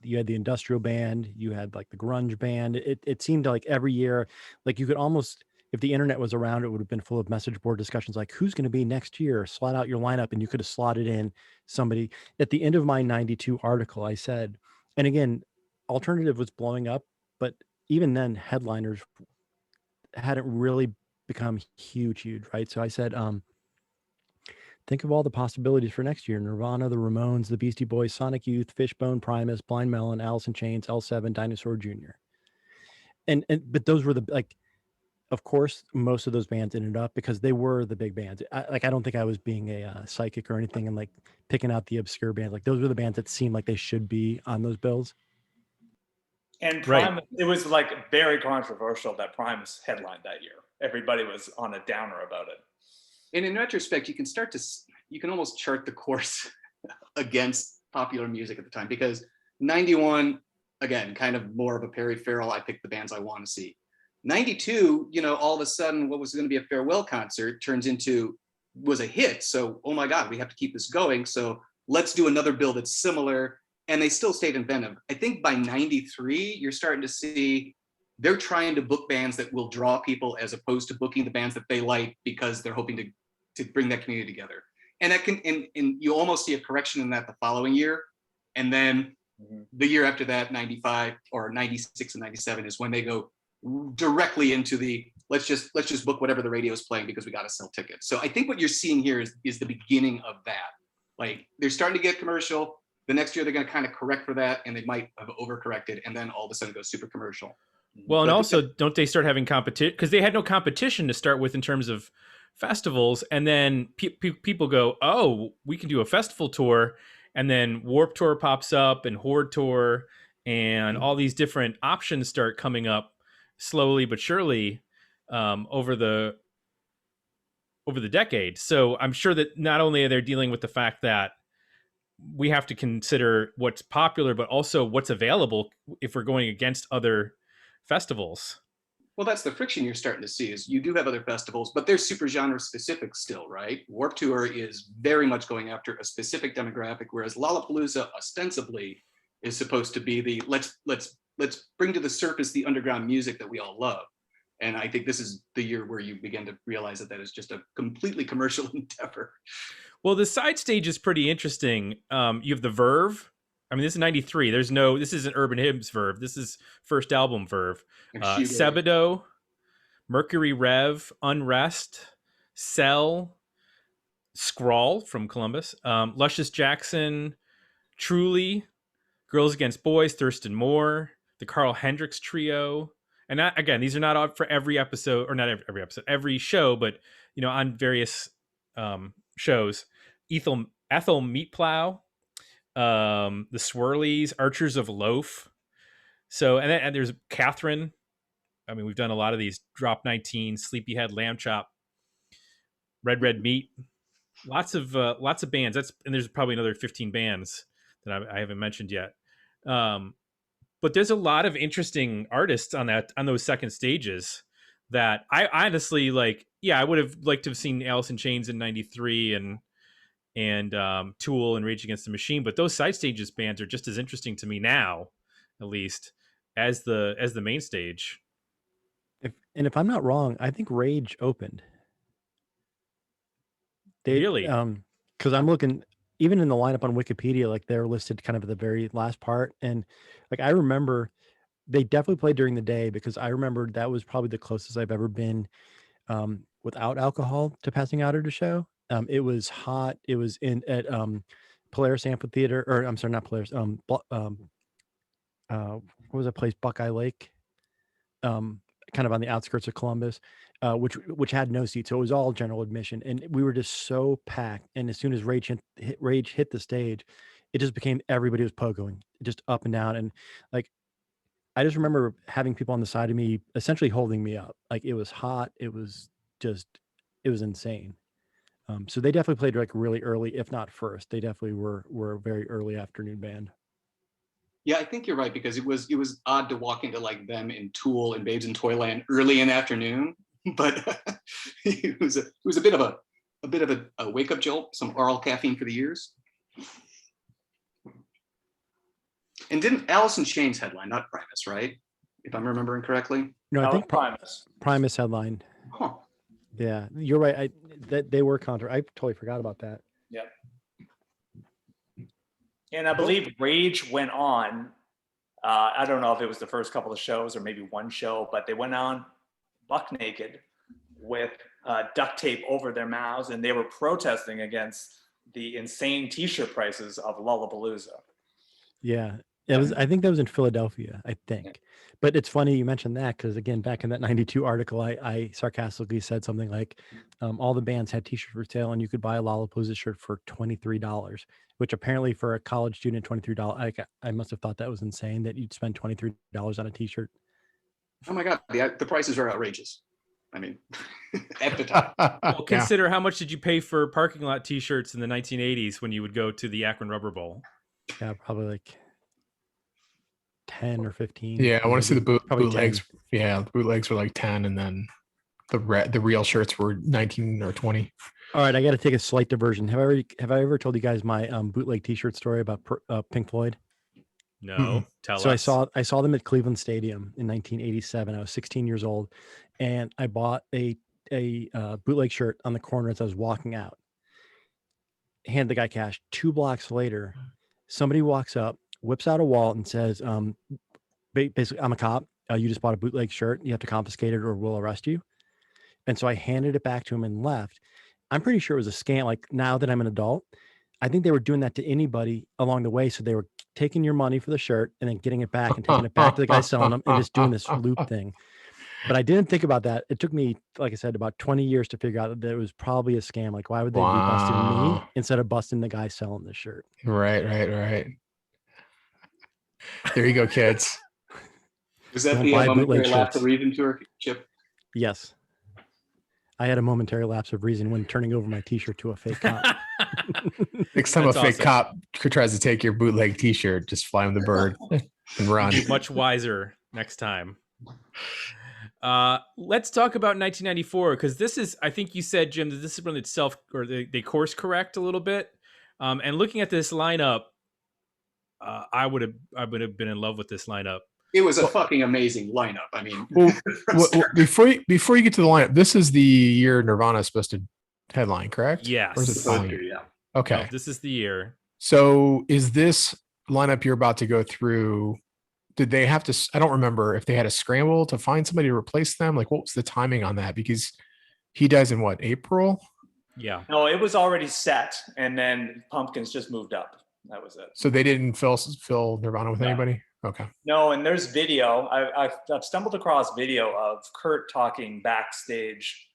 you had the industrial band, you had like the grunge band. It seemed like every year, like you could almost, if the internet was around, it would have been full of message board discussions like who's going to be next year, slot out your lineup, and you could have slotted in somebody. At the end of my 92 article, I said, and again, alternative was blowing up, but even then headliners hadn't really become huge, right? So I said, think of all the possibilities for next year: Nirvana, the Ramones, the Beastie Boys, Sonic Youth, Fishbone, Primus, Blind Melon, Alice in Chains, L7, Dinosaur Jr. And but those were of course, most of those bands ended up because they were the big bands. I don't think I was being a psychic or anything and like picking out the obscure bands. Like those were the bands that seemed like they should be on those bills. And Primus, it was like very controversial that Primus headlined that year. Everybody was on a downer about it. And in retrospect, you can almost chart the course against popular music at the time, because 91, again, kind of more of a Perry Farrell, I picked the bands I want to see. 92, all of a sudden what was going to be a farewell concert was a hit. So, oh my God, we have to keep this going. So let's do another bill that's similar. And they still stayed inventive. I think by 93, you're starting to see they're trying to book bands that will draw people as opposed to booking the bands that they like because they're hoping to bring that community together. And that and you almost see a correction in that the following year. And then the year after that, 95 or 96 and 97 is when they go directly into the let's just book whatever the radio is playing because we got to sell tickets. So I think what you're seeing here is the beginning of that. Like they're starting to get commercial. The next year they're going to kind of correct for that, and they might have overcorrected, and then all of a sudden go super commercial. Well, and also, don't they start having competition? Because they had no competition to start with in terms of festivals, and then people go, oh, we can do a festival tour, and then Warped Tour pops up, and Horde Tour, and all these different options start coming up slowly but surely over the decade. So I'm sure that not only are they dealing with the fact that we have to consider what's popular, but also what's available if we're going against other festivals. Well, that's the friction you're starting to see is you do have other festivals, but they're super genre specific still, right? Warped Tour is very much going after a specific demographic, whereas Lollapalooza ostensibly is supposed to be the let's bring to the surface the underground music that we all love. And I think this is the year where you begin to realize that is just a completely commercial endeavor. Well, the side stage is pretty interesting. You have the Verve. I mean, this is 93. This isn't Urban Hymns Verve. This is first album Verve. Sebadoh, Mercury Rev, Unrest, Cell, Scrawl from Columbus, Luscious Jackson, Truly, Girls Against Boys, Thurston Moore, the Carl Hendricks Trio. And again, these are not up for every episode, or not every episode, every show, but on various shows. Ethel Meatplow, the Swirlies, Archers of Loaf. So, and there's Catherine. I mean, we've done a lot of these. Drop 19, Sleepyhead, Lamb Chop, Red Meat. Lots of bands. And there's probably another 15 bands that I haven't mentioned yet. But there's a lot of interesting artists on those second stages that I honestly like. Yeah, I would have liked to have seen Alice in Chains in 93 and Tool and Rage Against the Machine, but those side stages bands are just as interesting to me now, at least, as the main stage. If I'm not wrong, I think Rage opened. Really? Because I'm looking even in the lineup on Wikipedia, like they're listed kind of at the very last part, and like I remember they definitely played during the day because I remember that was probably the closest I've ever been without alcohol to passing out at a show. It was hot. It was at Polaris Amphitheater, or I'm sorry, not Polaris. What was that place? Buckeye Lake. kind of on the outskirts of Columbus, which had no seats, so it was all general admission, and we were just so packed. And as soon as Rage hit the stage, it just became everybody was pogoing just up and down, and like I just remember having people on the side of me essentially holding me up. Like it was hot, it was insane. So they definitely played like really early, if not first. They definitely were a very early afternoon band. Yeah, I think you're right, because it was odd to walk into like them in Tool and Babes in Toyland early in the afternoon, but it was a bit of a wake up jolt, some oral caffeine for the ears. And didn't Alice in Chains headline, not Primus, right? If I'm remembering correctly. No, I think Primus. Primus headline. Huh. Yeah, you're right. They were counter. I totally forgot about that. Yep. And I believe Rage went on. I don't know if it was the first couple of shows or maybe one show, but they went on buck naked with duct tape over their mouths, and they were protesting against the insane T-shirt prices of Lollapalooza. Yeah, it was. I think that was in Philadelphia. I think, Yeah. But it's funny you mentioned that because again, back in that '92 article, I sarcastically said something like, all the bands had T-shirts for sale, and you could buy a Lollapalooza shirt for $23, which apparently for a college student, $23. I must have thought that was insane that you'd spend $23 on a T-shirt. Oh my God, the prices are outrageous. I mean, at the time. Well, consider how much did you pay for parking lot T-shirts in the 1980s when you would go to the Akron Rubber Bowl? Yeah, probably like 10 or 15. Yeah, I want to see the Probably bootlegs. 10. Yeah, the bootlegs were like 10, and then the real shirts were 19 or 20. All right, I got to take a slight diversion. Have I ever told you guys my bootleg T-shirt story about Pink Floyd? No, tell So us. I saw them at Cleveland Stadium in 1987. I was 16 years old, and I bought a bootleg shirt on the corner as I was walking out. Hand the guy cash. 2 blocks later, somebody walks up, whips out a wallet, and says, "Basically, I'm a cop. You just bought a bootleg shirt. You have to confiscate it, or we'll arrest you." And so I handed it back to him and left. I'm pretty sure it was a scam. Like now that I'm an adult, I think they were doing that to anybody along the way. So they were taking your money for the shirt and then getting it back and taking it back to the guy selling them and just doing this loop thing. But I didn't think about that. It took me, like I said, about 20 years to figure out that it was probably a scam. Like, why would they be busting me instead of busting the guy selling the shirt? Right. There you go, kids. Was that Don't the buy momentary bootleg lapse shirts. of reason tour, Chip? Yes. I had a momentary lapse of reason when turning over my T-shirt to a fake cop. Next time That's a fake awesome. cop tries to take your bootleg T-shirt, just fly him the bird and run. Be much wiser next time. Let's talk about 1994, because this is, I think you said, Jim, that this is when itself, or they course correct a little bit. And looking at this lineup, I would have been in love with this lineup. It was a fucking amazing lineup. I mean, Well, before you get to the lineup, this is the year Nirvana is supposed to headline, correct? Yes. Or is it the following year? yeah. Okay. No, this is the year. So is this lineup you're about to go through? Did they have to? I don't remember if they had a scramble to find somebody to replace them. Like, what was the timing on that? Because he dies in what, April? Yeah. No, it was already set, and then Pumpkins just moved up. That was it. So they didn't fill Nirvana with No. anybody? Okay. No, and there's video. I've stumbled across video of Kurt talking backstage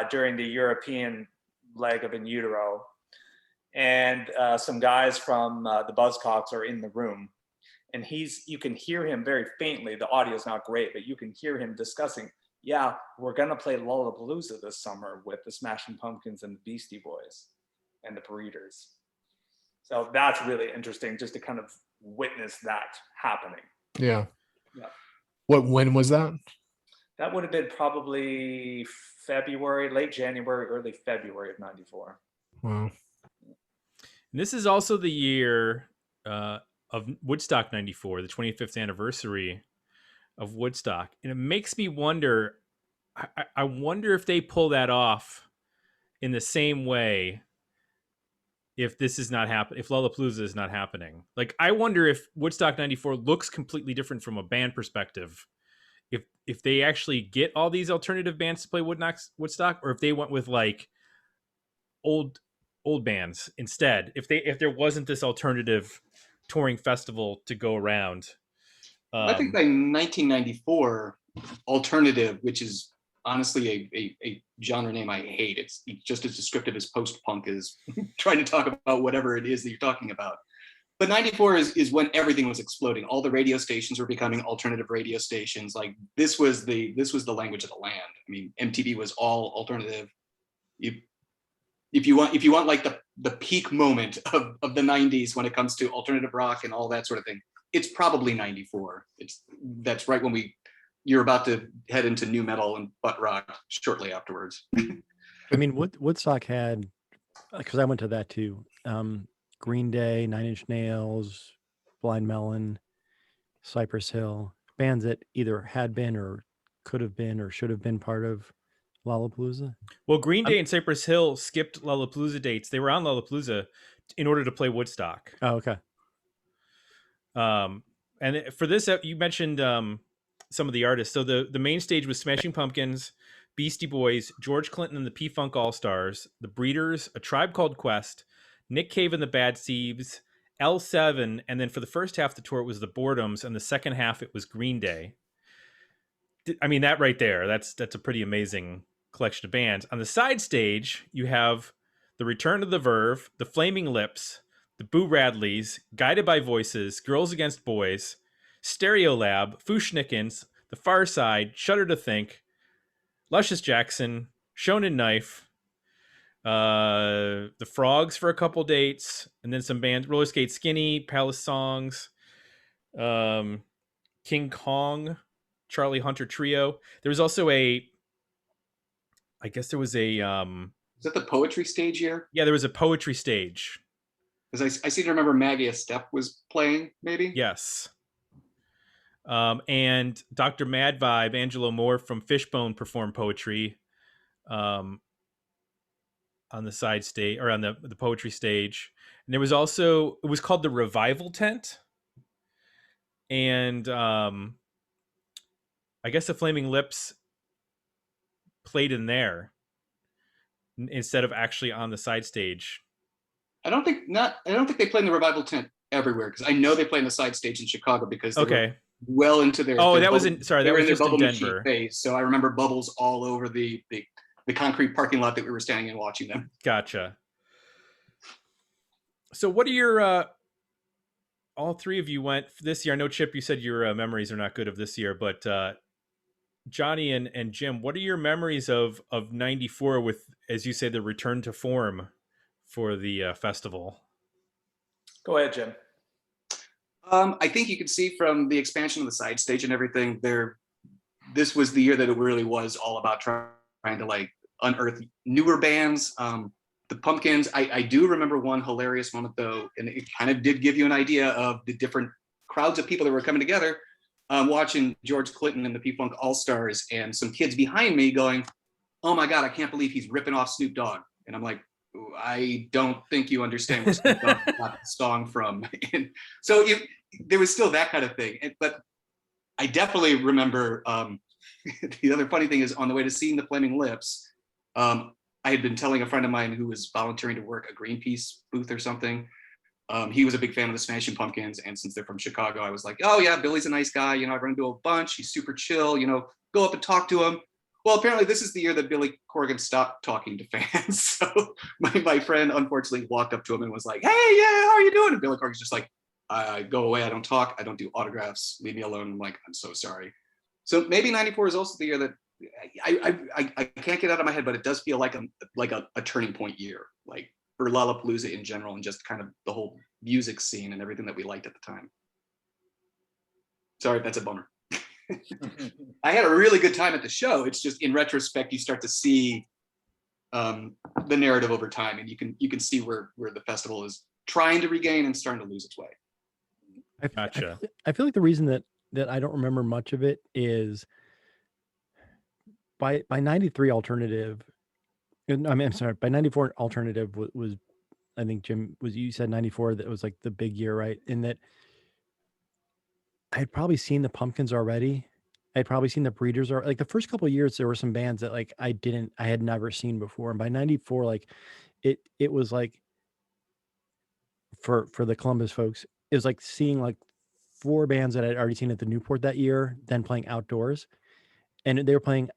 during the European leg of In Utero, and some guys from the Buzzcocks are in the room, and you can hear him very faintly. The audio's not great, but you can hear him discussing, yeah, we're gonna play Lollapalooza this summer with the Smashing Pumpkins and the Beastie Boys and the Breeders. So that's really interesting, just to kind of witness that happening. Yeah. Yeah. When was that? That would have been probably February, late January, early February of '94. Wow. And this is also the year of Woodstock 94, the 25th anniversary of Woodstock. And it makes me wonder, I wonder if they pull that off in the same way if this is not happening, if Lollapalooza is not happening. Like, I wonder if Woodstock 94 looks completely different from a band perspective. If they actually get all these alternative bands to play Woodstock, or if they went with like old bands instead, if there wasn't this alternative touring festival to go around. I think by 1994, alternative, which is honestly a genre name I hate. It's just as descriptive as post-punk is trying to talk about whatever it is that you're talking about. But 94 is when everything was exploding. All the radio stations were becoming alternative radio stations. Like this was the language of the land. I mean, MTV was all alternative. If you want like the peak moment of the 90s when it comes to alternative rock and all that sort of thing, it's probably 94. That's right when you're about to head into new metal and butt rock shortly afterwards. I mean, Woodstock had, because I went to that too. Green Day, Nine Inch Nails, Blind Melon, Cypress Hill, bands that either had been or could have been or should have been part of Lollapalooza. Well, Green Day and Cypress Hill skipped Lollapalooza dates. They were on Lollapalooza in order to play Woodstock. Oh, okay. And for this, you mentioned some of the artists. So the main stage was Smashing Pumpkins, Beastie Boys, George Clinton and the P-Funk All-Stars, The Breeders, A Tribe Called Quest, Nick Cave and the Bad Seeds, L7, and then for the first half of the tour, it was the Boredoms, and the second half, it was Green Day. I mean, that right there, that's a pretty amazing collection of bands. On the side stage, you have The Return of the Verve, The Flaming Lips, The Boo Radleys, Guided by Voices, Girls Against Boys, Stereolab, Fu-Schnickens, The Far Side, Shudder to Think, Luscious Jackson, Shonen Knife, The Frogs for a couple dates, and then some bands, Roller Skate Skinny, Palace Songs, King Kong, Charlie Hunter Trio. There was also is that the poetry stage year? Yeah, there was a poetry stage. Because I seem to remember Maggie a Step was playing, maybe? Yes. And Dr. Mad Vibe, Angelo Moore from Fishbone performed poetry on the side stage, or on the poetry stage. And there was also, it was called the Revival Tent. And I guess the Flaming Lips played in there instead of actually on the side stage. I don't think they play in the Revival Tent everywhere, because I know they play in the side stage in Chicago because they were well into their that bubble, was in just in Denver phase. So I remember bubbles all over the concrete parking lot that we were standing in watching them. Gotcha. So what are your all three of you went this year? I know, Chip, you said your memories are not good of this year, but Johnny and Jim, what are your memories of 94 with, as you say, the return to form for the festival? Go ahead, Jim. I think you can see from the expansion of the side stage and everything there, this was the year that it really was all about trying to like unearth newer bands. The Pumpkins, I do remember one hilarious moment though, and it kind of did give you an idea of the different crowds of people that were coming together, watching George Clinton and the P-Funk All-Stars, and some kids behind me going, "Oh my God, I can't believe he's ripping off Snoop Dogg." And I'm like, I don't think you understand where Snoop Dogg got the song from. And so there was still that kind of thing. But I definitely remember, the other funny thing is on the way to seeing the Flaming Lips, I had been telling a friend of mine who was volunteering to work a Greenpeace booth or something. He was a big fan of the Smashing Pumpkins. And since they're from Chicago, I was like, oh yeah, Billy's a nice guy. You know, I've run into a bunch. He's super chill, you know, go up and talk to him. Well, apparently this is the year that Billy Corgan stopped talking to fans. So my friend unfortunately walked up to him and was like, "Hey, yeah, how are you doing?" And Billy Corgan's just like, "Go away, I don't talk, I don't do autographs, leave me alone." I'm like, "I'm so sorry." So maybe 94 is also the year that I can't get out of my head, but it does feel like a turning point year, like for Lollapalooza in general, and just kind of the whole music scene and everything that we liked at the time. Sorry, that's a bummer. I had a really good time at the show. It's just in retrospect, you start to see the narrative over time, and you can see where the festival is trying to regain and starting to lose its way. Gotcha. I feel like the reason that I don't remember much of it is by 93 alternative. I mean, I'm sorry, by 94 alternative was I think Jim you said 94, that was like the big year, right? In that I had probably seen the Pumpkins already. I'd probably seen the Breeders, or like the first couple of years, there were some bands that like I had never seen before. And by 94, like it was like for the Columbus folks, it was like seeing like 4 bands that I'd already seen at the Newport that year, then playing outdoors. and they were playing.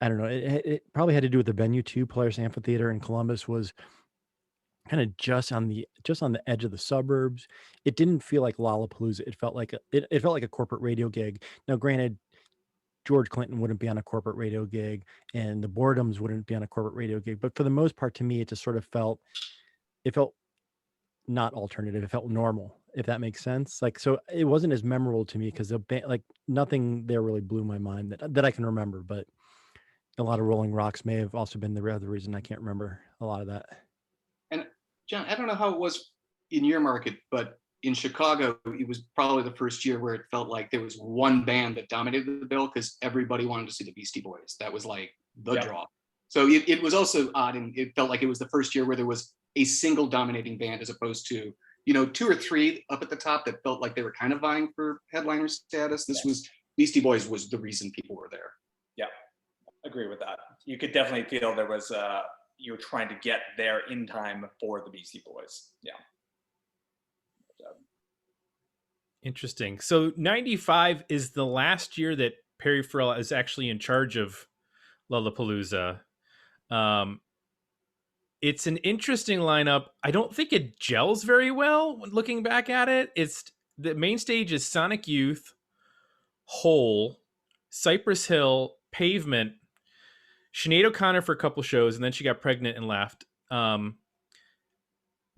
I don't know. It probably had to do with the venue too. Polaris Amphitheater in Columbus was kind of just on the edge of the suburbs. It didn't feel like Lollapalooza. It felt like it felt like a corporate radio gig. Now, granted, George Clinton wouldn't be on a corporate radio gig, and the Boredoms wouldn't be on a corporate radio gig. But for the most part, to me, it just sort of felt not alternative. It felt normal, if that makes sense. Like, so it wasn't as memorable to me because like nothing there really blew my mind that I can remember. But a lot of Rolling Rocks may have also been the other reason I can't remember a lot of that. And John, I don't know how it was in your market, but in Chicago, it was probably the first year where it felt like there was one band that dominated the bill because everybody wanted to see the Beastie Boys. That was like the draw. So it was also odd, and it felt like it was the first year where there was a single dominating band as opposed to, two or three up at the top that felt like they were kind of vying for headliner status. This was Beastie Boys was the reason people were there. Yeah, agree with that. You could definitely feel there was you were trying to get there in time for the Beastie Boys. Yeah. Interesting. So 95 is the last year that Perry Farrell is actually in charge of Lollapalooza. It's an interesting lineup. I don't think it gels very well when looking back at it. It's the main stage is Sonic Youth, Hole, Cypress Hill, Pavement, Sinead O'Connor for a couple shows, and then she got pregnant and left.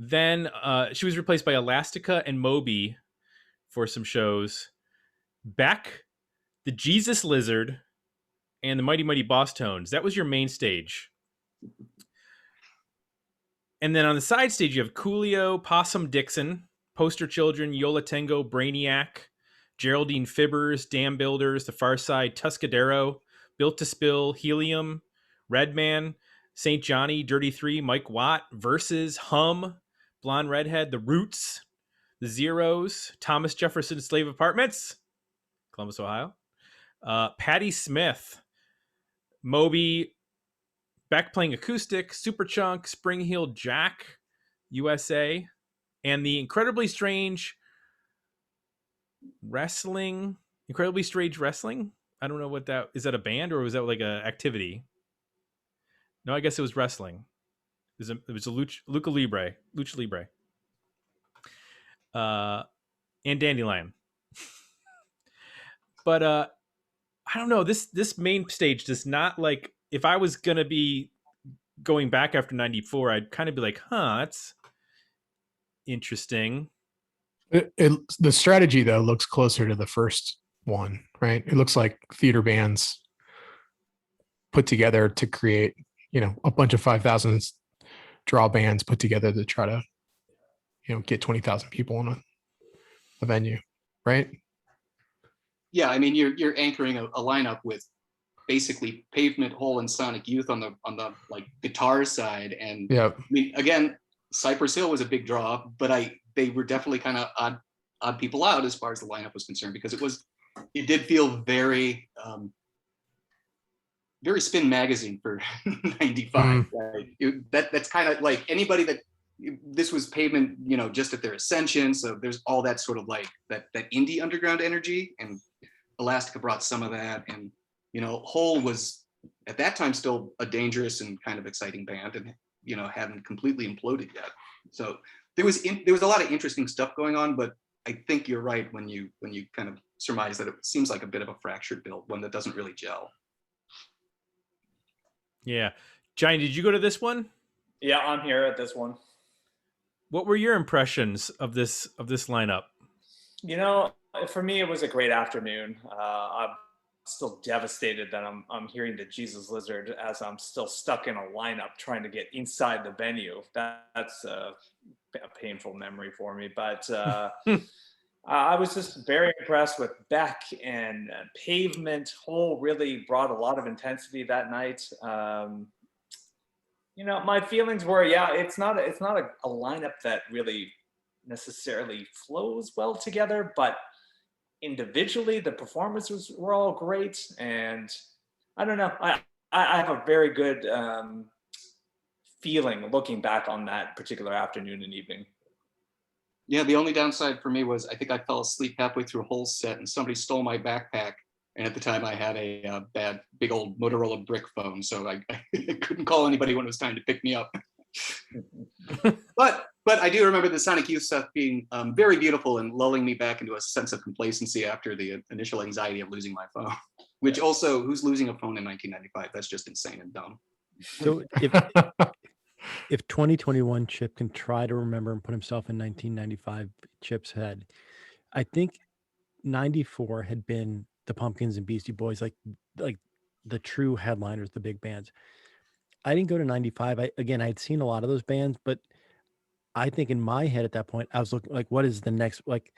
Then she was replaced by Elastica and Moby for some shows. Beck, the Jesus Lizard, and the Mighty Mighty Boss Tones. That was your main stage. And then on the side stage, you have Coolio, Possum Dixon, Poster Children, Yola Tango, Brainiac, Geraldine Fibbers, Dam Builders, The Far Side, Tuscadero, Built to Spill, Helium, Redman, St. Johnny, Dirty Three, Mike Watt, Versus, Hum, Blonde Redhead, The Roots, The Zeros, Thomas Jefferson Slave Apartments, Columbus, Ohio, Patti Smith, Moby, Beck playing acoustic, Superchunk, Spring Heel Jack, USA, and the Incredibly Strange Wrestling. Incredibly Strange Wrestling? I don't know what that is. That a band or was that like a activity? No, I guess it was wrestling. It was a Lucha Libre. And Dandelion. But I don't know. This main stage does not like. If I was gonna be going back after 94, I'd kind of be like, huh, that's interesting. The strategy though looks closer to the first one, right? It looks like theater bands put together to create, a bunch of 5,000 draw bands put together to try to, get 20,000 people in a venue, right? Yeah, I mean, you're anchoring a lineup with basically Pavement, Hole, and Sonic Youth on the like guitar side, and yeah, I mean, again, Cypress Hill was a big draw, but they were definitely kind of odd people out as far as the lineup was concerned, because it did feel very very Spin Magazine for 95. Right? That's kind of like anybody that this was Pavement, just at their ascension, so there's all that sort of like that indie underground energy, and Elastica brought some of that, and Hole was at that time still a dangerous and kind of exciting band, and hadn't completely imploded yet. So there was a lot of interesting stuff going on, but I think you're right when you kind of surmise that it seems like a bit of a fractured build, one that doesn't really gel. Yeah, Johnny, did you go to this one? Yeah, I'm here at this one. What were your impressions of this lineup? For me, it was a great afternoon. I'm still devastated that I'm hearing the Jesus Lizard as I'm still stuck in a lineup trying to get inside the venue. That's a painful memory for me. But I was just very impressed with Beck and Pavement. Hole really brought a lot of intensity that night. My feelings were, it's not a lineup that really necessarily flows well together, but individually the performances were all great, and I don't know, I have a very good feeling looking back on that particular afternoon and evening. Yeah, the only downside for me was I think I fell asleep halfway through a whole set and somebody stole my backpack And at the time I had a bad, big old Motorola brick phone. So I couldn't call anybody when it was time to pick me up. But I do remember the Sonic Youth stuff being very beautiful and lulling me back into a sense of complacency after the initial anxiety of losing my phone. Which also, who's losing a phone in 1995? That's just insane and dumb. So if 2021 Chip can try to remember and put himself in 1995 Chip's head, I think 94 had been the Pumpkins and Beastie Boys, like the true headliners, the big bands. I didn't go to 95. I had seen a lot of those bands, but I think in my head at that point, I was looking like, what is the next, like,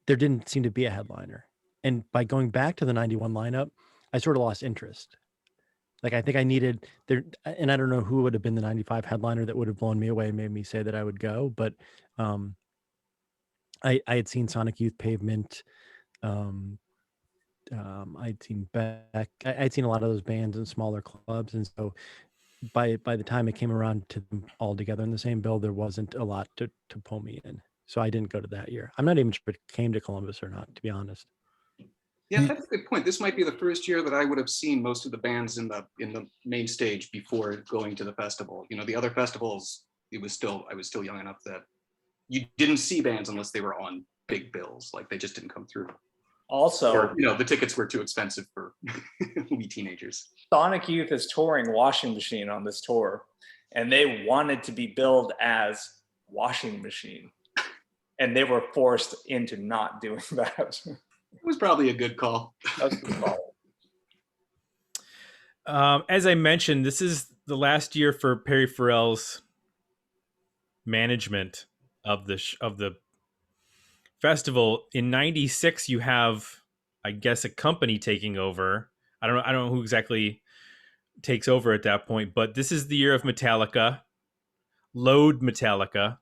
there didn't seem to be a headliner. And by going back to the 91 lineup, I sort of lost interest. Like, I think I needed there, and I don't know who would have been the 95 headliner that would have blown me away and made me say that I would go. But I had seen Sonic Youth, Pavement. I'd seen Beck. I'd seen a lot of those bands in smaller clubs. And so by the time it came around to them all together in the same bill, there wasn't a lot to pull me in. So I didn't go to that year. I'm not even sure if it came to Columbus or not, to be honest. Yeah, that's a good point. This might be the first year that I would have seen most of the bands in the main stage before going to the festival. You know, the other festivals, I was still young enough that you didn't see bands unless they were on big bills. Like, they just didn't come through. Also, or, the tickets were too expensive for we teenagers. Sonic Youth is touring Washing Machine on this tour, and they wanted to be billed as Washing Machine, and they were forced into not doing that. It was probably a good call. That was a good call. As I mentioned, this is the last year for Perry Farrell's management of the festival. In 96, you have, I guess, a company taking over. I don't know who exactly takes over at that point, but this is the year of Metallica, Load Metallica,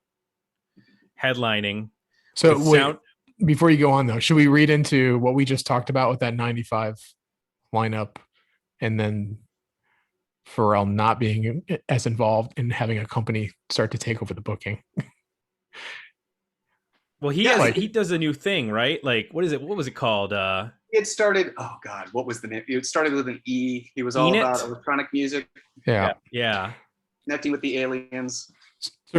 headlining. So wait, before you go on though, should we read into what we just talked about with that 95 lineup and then Farrell not being as involved in having a company start to take over the booking? Well, he does a new thing, right? Like, what is it? What was it called? It started, oh God, what was the name? It started with an E. He was all about electronic music. Yeah. Connecting with the aliens.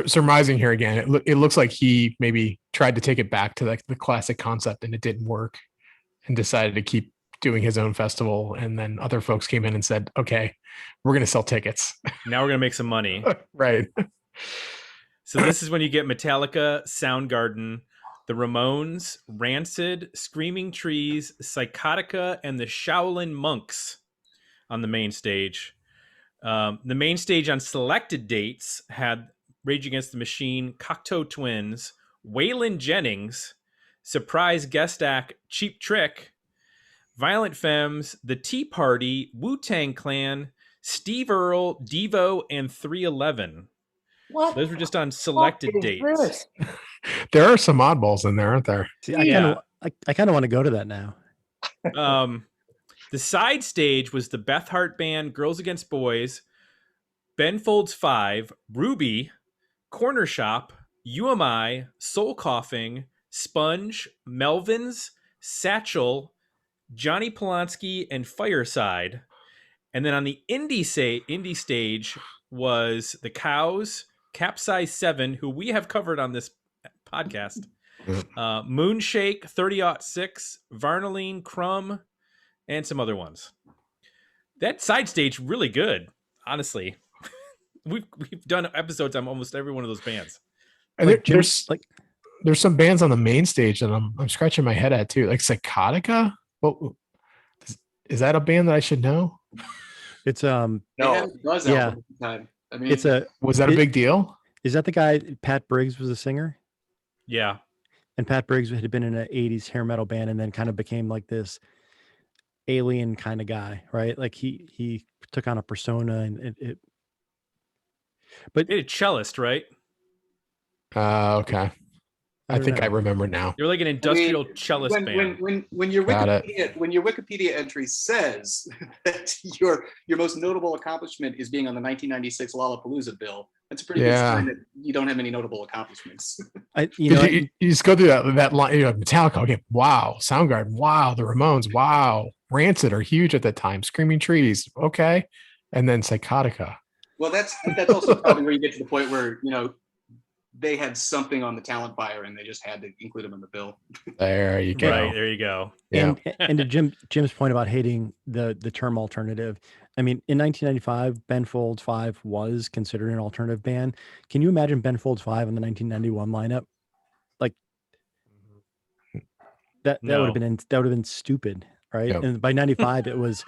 Surmising here again, it looks like he maybe tried to take it back to like the classic concept and it didn't work and decided to keep doing his own festival. And then other folks came in and said, okay, we're going to sell tickets. Now we're going to make some money. Right. So this is when you get Metallica, Soundgarden, the Ramones, Rancid, Screaming Trees, Psychotica, and the Shaolin Monks on the main stage. The main stage on selected dates had Rage Against the Machine, Cocteau Twins, Waylon Jennings, surprise guest act Cheap Trick, Violent Femmes, The Tea Party, Wu-Tang Clan, Steve Earle, Devo, and 311. What? Those were just on selected dates. There are some oddballs in there, aren't there? See, I kind of want to go to that now. The side stage was the Beth Hart Band, Girls Against Boys, Ben Folds 5, Ruby, Corner Shop, UMI, Soul Coughing, Sponge, Melvins, Satchel, Johnny Polanski, and Fireside. And then on the indie stage was the Cows, Capsize 7, who we have covered on this podcast, Moonshake, 30-06, Varnaline, Crumb, and some other ones. That side stage really good, honestly. We've done episodes on almost every one of those bands. Like, there's some bands on the main stage that I'm scratching my head at too, like Psychotica. What is that a band that I should know? It's no, it was yeah. Time. I mean, was that a big deal? Is that the guy Pat Briggs was a singer? Yeah. And Pat Briggs had been in an 80s hair metal band and then kind of became like this alien kind of guy, right? Like he took on a persona and but a cellist, right? Okay. I think I remember now. You're like an industrial cellist band. When your Wikipedia entry says that your most notable accomplishment is being on the 1996 Lollapalooza bill, that's a pretty good sign that you don't have any notable accomplishments. You just go through that line, Metallica, okay, wow, Soundgarden, wow, the Ramones, wow, Rancid are huge at that time. Screaming Trees, okay, and then Psychotica. Well, that's also probably where you get to the point where, you know, they had something on the talent buyer and they just had to include them in the bill. There you go. Right, there you go. Yeah. And to Jim's point about hating the term alternative, I mean, in 1995, Ben Folds 5 was considered an alternative band. Can you imagine Ben Folds 5 in the 1991 lineup? Like that No. would have been stupid, right? Yep. And by 95, it was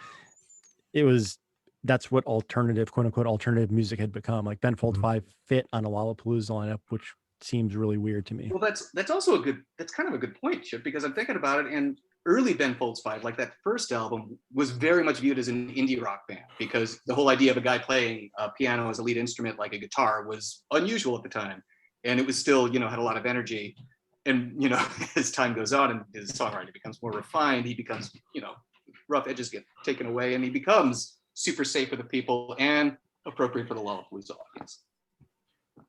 that's what alternative, quote unquote, alternative music had become. Like Ben Folds 5 fit on a Lollapalooza lineup, which seems really weird to me. Well, that's also that's kind of a good point, Chip, because I'm thinking about it, and early Ben Folds 5, like that first album, was very much viewed as an indie rock band because the whole idea of a guy playing piano as a lead instrument like a guitar was unusual at the time, and it was still, you know, had a lot of energy. And, you know, as time goes on and his songwriting becomes more refined, he becomes, you know, rough edges get taken away, and he becomes super safe for the people and appropriate for the Lollapalooza audience.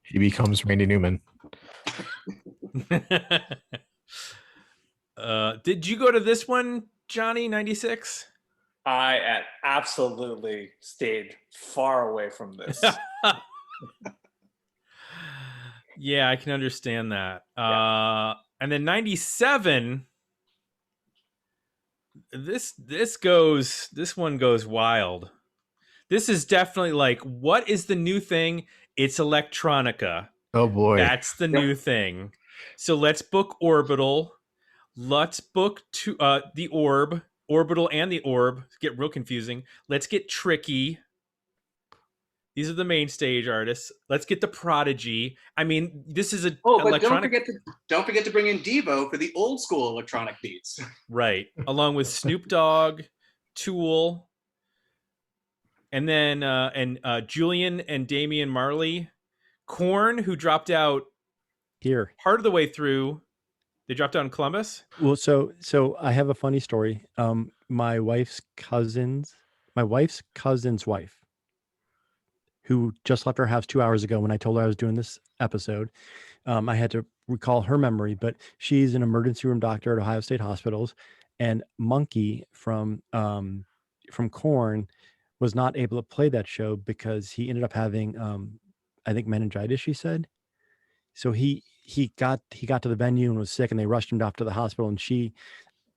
He becomes Randy Newman. Did you go to this one, Johnny, 96? I absolutely stayed far away from this. Yeah, I can understand that. Yeah. And then 97, this one goes wild. This is definitely like, what is the new thing? It's electronica. Oh boy. That's the new thing. So let's book Orbital. Let's book the Orb, Orbital and the Orb. Get real confusing. Let's get Tricky. These are the main stage artists. Let's get the Prodigy. I mean, this is but electronic. don't forget to bring in Devo for the old school electronic beats. Right, along with Snoop Dogg, Tool, and then Julian and Damian Marley, Korn, who dropped out Here part of the way through. They dropped out in Columbus. Well, so I have a funny story. My wife's cousin's wife, who just left our house 2 hours ago when I told her I was doing this episode. I had to recall her memory, but she's an emergency room doctor at Ohio State Hospitals, and Monkey from Korn was not able to play that show because he ended up having I think meningitis, she said. So he got to the venue and was sick, and they rushed him off to the hospital. And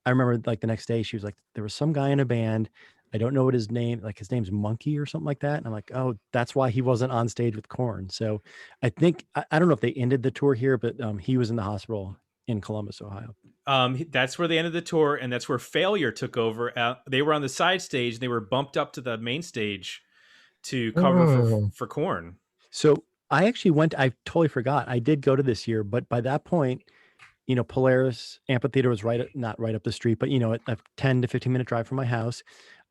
I remember like the next day she was like, there was some guy in a band. I don't know what his name, like his name's Monkey or something like that. And I'm like, oh, that's why he wasn't on stage with Korn. So I think, I don't know if they ended the tour here, but he was in the hospital in Columbus, Ohio. That's where they ended the tour, and that's where Failure took over. They were on the side stage. They were bumped up to the main stage to cover for Korn. So I actually I totally forgot. I did go to this year, but by that point, you know, Polaris Amphitheater was not right up the street, but, you know, a 10 to 15 minute drive from my house.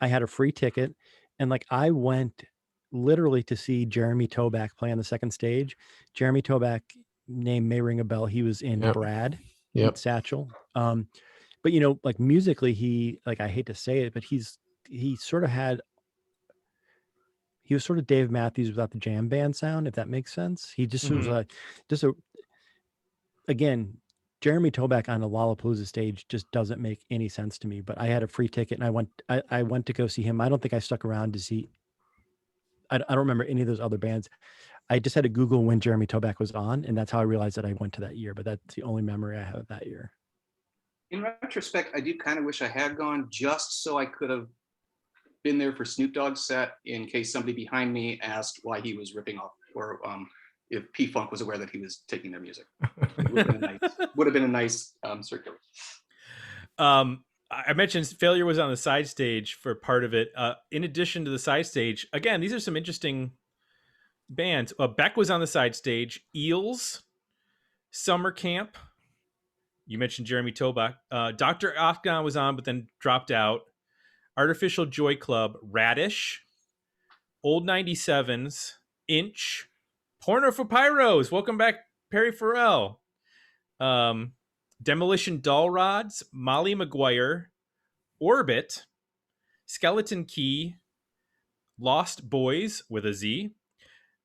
I had a free ticket, and like I went literally to see Jeremy Toback play on the second stage. Jeremy Toback, name may ring a bell. He was in Brad, Satchel. But, you know, like musically, he, like, I hate to say it, but he sort of he was sort of Dave Matthews without the jam band sound, if that makes sense. He just was again, Jeremy Toback on a Lollapalooza stage just doesn't make any sense to me. But I had a free ticket, and I went to go see him. I don't think I stuck around to see. I don't remember any of those other bands. I just had to Google when Jeremy Toback was on, and that's how I realized that I went to that year. But that's the only memory I have of that year. In retrospect, I do kind of wish I had gone, just so I could have been there for Snoop Dogg's set in case somebody behind me asked why he was ripping off, or if P-Funk was aware that he was taking their music. It would have been a nice circular. I mentioned Failure was on the side stage for part of it. In addition to the side stage, again, these are some interesting bands. Beck was on the side stage. Eels, Summer Camp. You mentioned Jeremy Toback. Dr. Afghan was on, but then dropped out. Artificial Joy Club, Radish, Old 97s, Inch, Porno for Pyros. Welcome back, Perry Farrell. Demolition Doll Rods, Molly Maguire, Orbit, Skeleton Key, Lost Boys with a Z,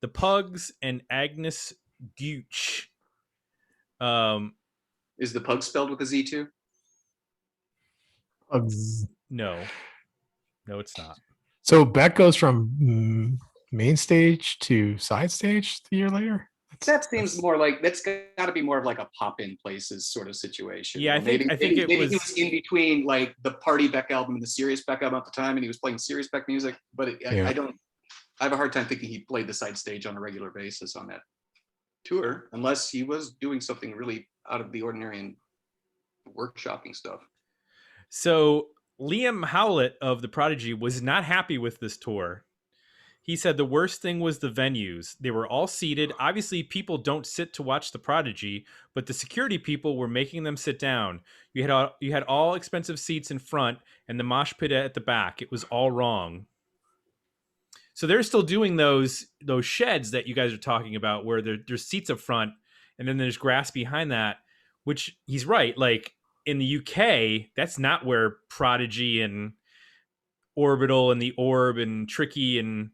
The Pugs, and Agnes Gooch. Is the Pug spelled with a Z too? Pugs. No. No, it's not. So Beck goes from main stage to side stage the year later. That seems more like that's got to be more of like a pop in places sort of situation. Yeah, I think maybe it was he was in between like the party Beck album and the serious Beck album at the time, and he was playing serious Beck music. But I have a hard time thinking he played the side stage on a regular basis on that tour, unless he was doing something really out of the ordinary and workshopping stuff. So Liam Howlett of The Prodigy was not happy with this tour. He said the worst thing was the venues. They were all seated. Obviously, people don't sit to watch The Prodigy, but the security people were making them sit down. You had all expensive seats in front and the mosh pit at the back. It was all wrong. So they're still doing those sheds that you guys are talking about, where there's seats up front and then there's grass behind that. Which he's right. Like in the UK, that's not where Prodigy and Orbital and the Orb and Tricky and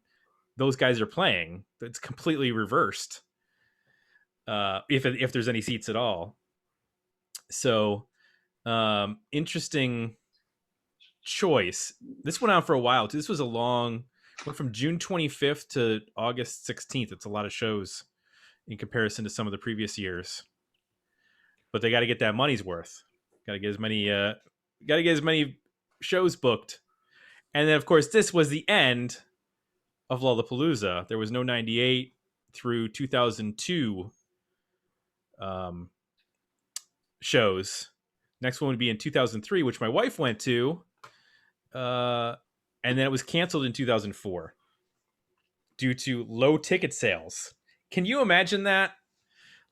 those guys are playing. It's completely reversed. If there's any seats at all. So interesting choice. This went on for a while too. This was went from June 25th to August 16th. It's a lot of shows in comparison to some of the previous years. But they got to get that money's worth. Got to get as many shows booked. And then of course this was the end of Lollapalooza. There was no 98 through 2002 shows. Next one would be in 2003, which my wife went to. And then it was canceled in 2004 due to low ticket sales. Can you imagine that?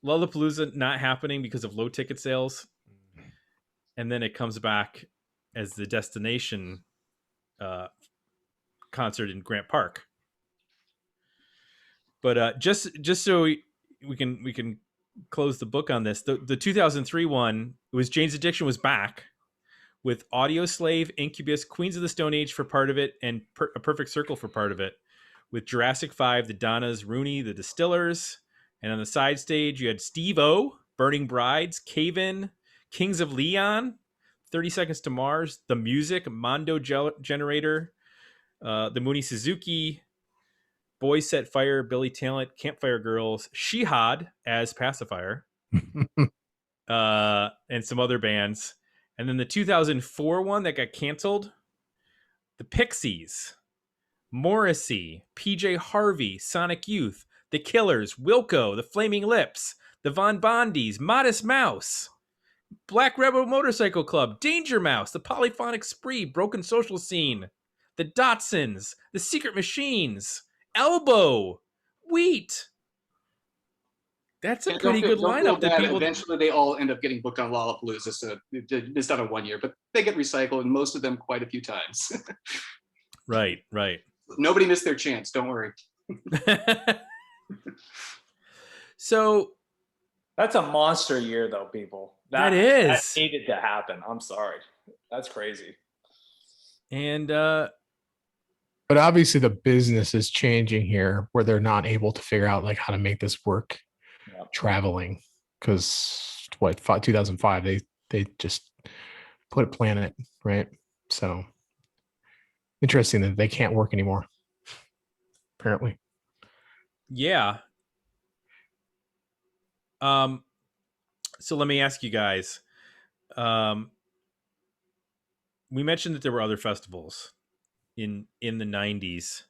Lollapalooza not happening because of low ticket sales. And then it comes back as the destination concert in Grant Park. But just so we can close the book on this, the 2003 one, it was Jane's Addiction was back with Audio Slave, Incubus, Queens of the Stone Age for part of it, and A Perfect Circle for part of it, with Jurassic 5, the Donnas, Rooney, the Distillers, and on the side stage you had Steve-O, Burning Brides, Cave-In, Kings of Leon, 30 Seconds to Mars, The Music, Mondo Generator, the Mooney Suzuki, Boys Set Fire, Billy Talent, Campfire Girls, Shihad as Pacifier, and some other bands. And then the 2004 one that got canceled, the Pixies, Morrissey, PJ Harvey, Sonic Youth, The Killers, Wilco, The Flaming Lips, the Von Bondies, Modest Mouse, Black Rebel Motorcycle Club, Danger Mouse, The Polyphonic Spree, Broken Social Scene, the Dotsons, The Secret Machines, Elbow, Wheat. That's a pretty good lineup. That people eventually they all end up getting booked on Lollapalooza, so it's not a 1 year, but they get recycled, and most of them quite a few times. Right. Nobody missed their chance. Don't worry. So that's a monster year, though, people. That is. That needed to happen. I'm sorry. That's crazy. And but obviously the business is changing here, where they're not able to figure out like how to make this work traveling, because 2005 they just put a plan in it, right? So interesting that they can't work anymore, apparently. Yeah. So let me ask you guys, we mentioned that there were other festivals in the 90s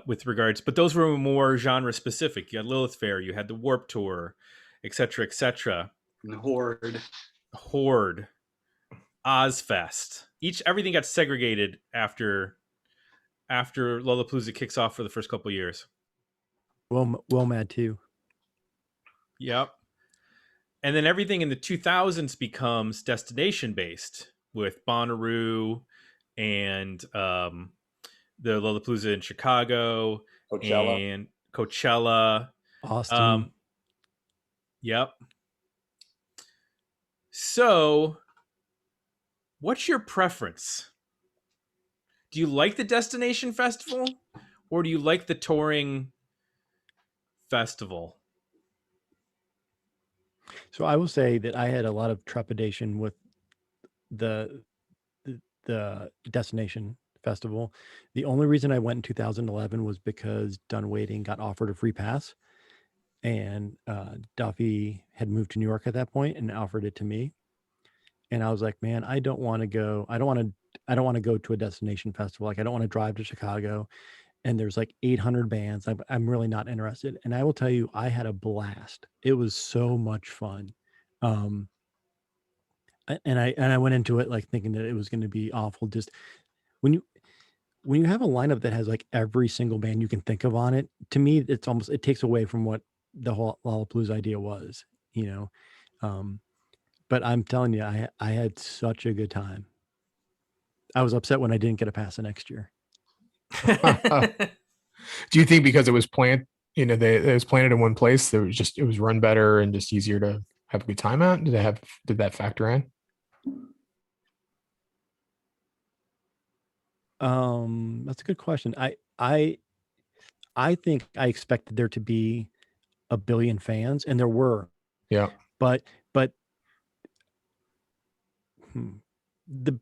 with regards, but those were more genre specific. You had Lilith Fair, you had the Warp Tour, etc., etc. Horde, Ozfest. Everything got segregated after Lollapalooza kicks off for the first couple of years. Well, Mad too. Yep. And then everything in the 2000s becomes destination based with Bonnaroo and the Lollapalooza in Chicago, and Coachella, Austin. Yep. So, what's your preference? Do you like the destination festival, or do you like the touring festival? So I will say that I had a lot of trepidation with the destination festival. The only reason I went in 2011 was because Done Waiting got offered a free pass, and Duffy had moved to New York at that point and offered it to me. And I was like, man, I don't want to go. I don't want to go to a destination festival. Like, I don't want to drive to Chicago and there's like 800 bands. I'm really not interested. And I will tell you, I had a blast. It was so much fun. And I went into it like thinking that it was going to be awful. Just when you have a lineup that has like every single band you can think of on it, to me, it takes away from what the whole Lollapalooza idea was, you know. But I'm telling you, I had such a good time. I was upset when I didn't get a pass the next year. Do you think because it was it was planted in one place, it was run better and just easier to have a good time at? Did that factor in? That's a good question. I think I expected there to be a billion fans, and there were. Yeah. But the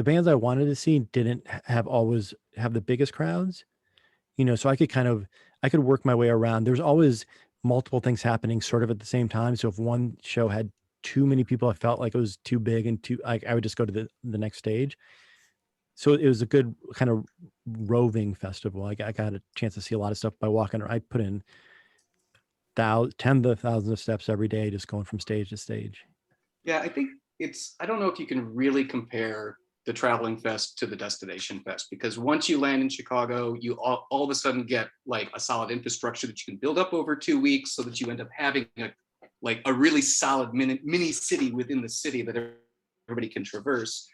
bands I wanted to see didn't always have the biggest crowds, you know, so I could work my way around. There's always multiple things happening sort of at the same time. So if one show had too many people, I felt like it was too big and I would just go to the next stage. So it was a good kind of roving festival. I got a chance to see a lot of stuff by walking. I put in tens of thousands of steps every day, just going from stage to stage. Yeah, I think I don't know if you can really compare the traveling fest to the destination fest, because once you land in Chicago, you all of a sudden get like a solid infrastructure that you can build up over 2 weeks, so that you end up having a really solid mini city within the city that everybody can traverse.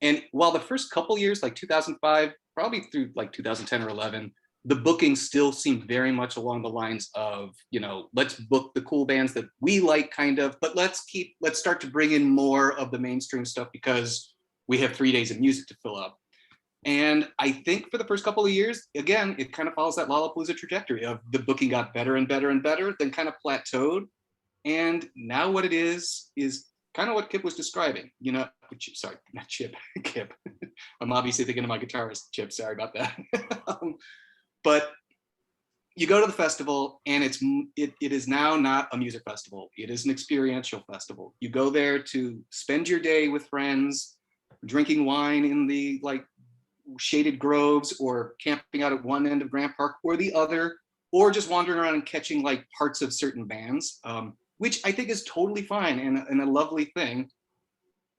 And while the first couple years, like 2005, probably through like 2010 or 11, the booking still seemed very much along the lines of, you know, let's book the cool bands that we like kind of, but let's start to bring in more of the mainstream stuff because we have 3 days of music to fill up. And I think for the first couple of years, again, it kind of follows that Lollapalooza trajectory of the booking got better and better and better, then kind of plateaued. And now what it is kind of what Kip was describing, you know, sorry, not Chip, Kip. I'm obviously thinking of my guitarist, Chip, sorry about that. But you go to the festival and it is now not a music festival. It is an experiential festival. You go there to spend your day with friends, drinking wine in the like shaded groves, or camping out at one end of Grant Park or the other, or just wandering around and catching like parts of certain bands, which I think is totally fine and a lovely thing.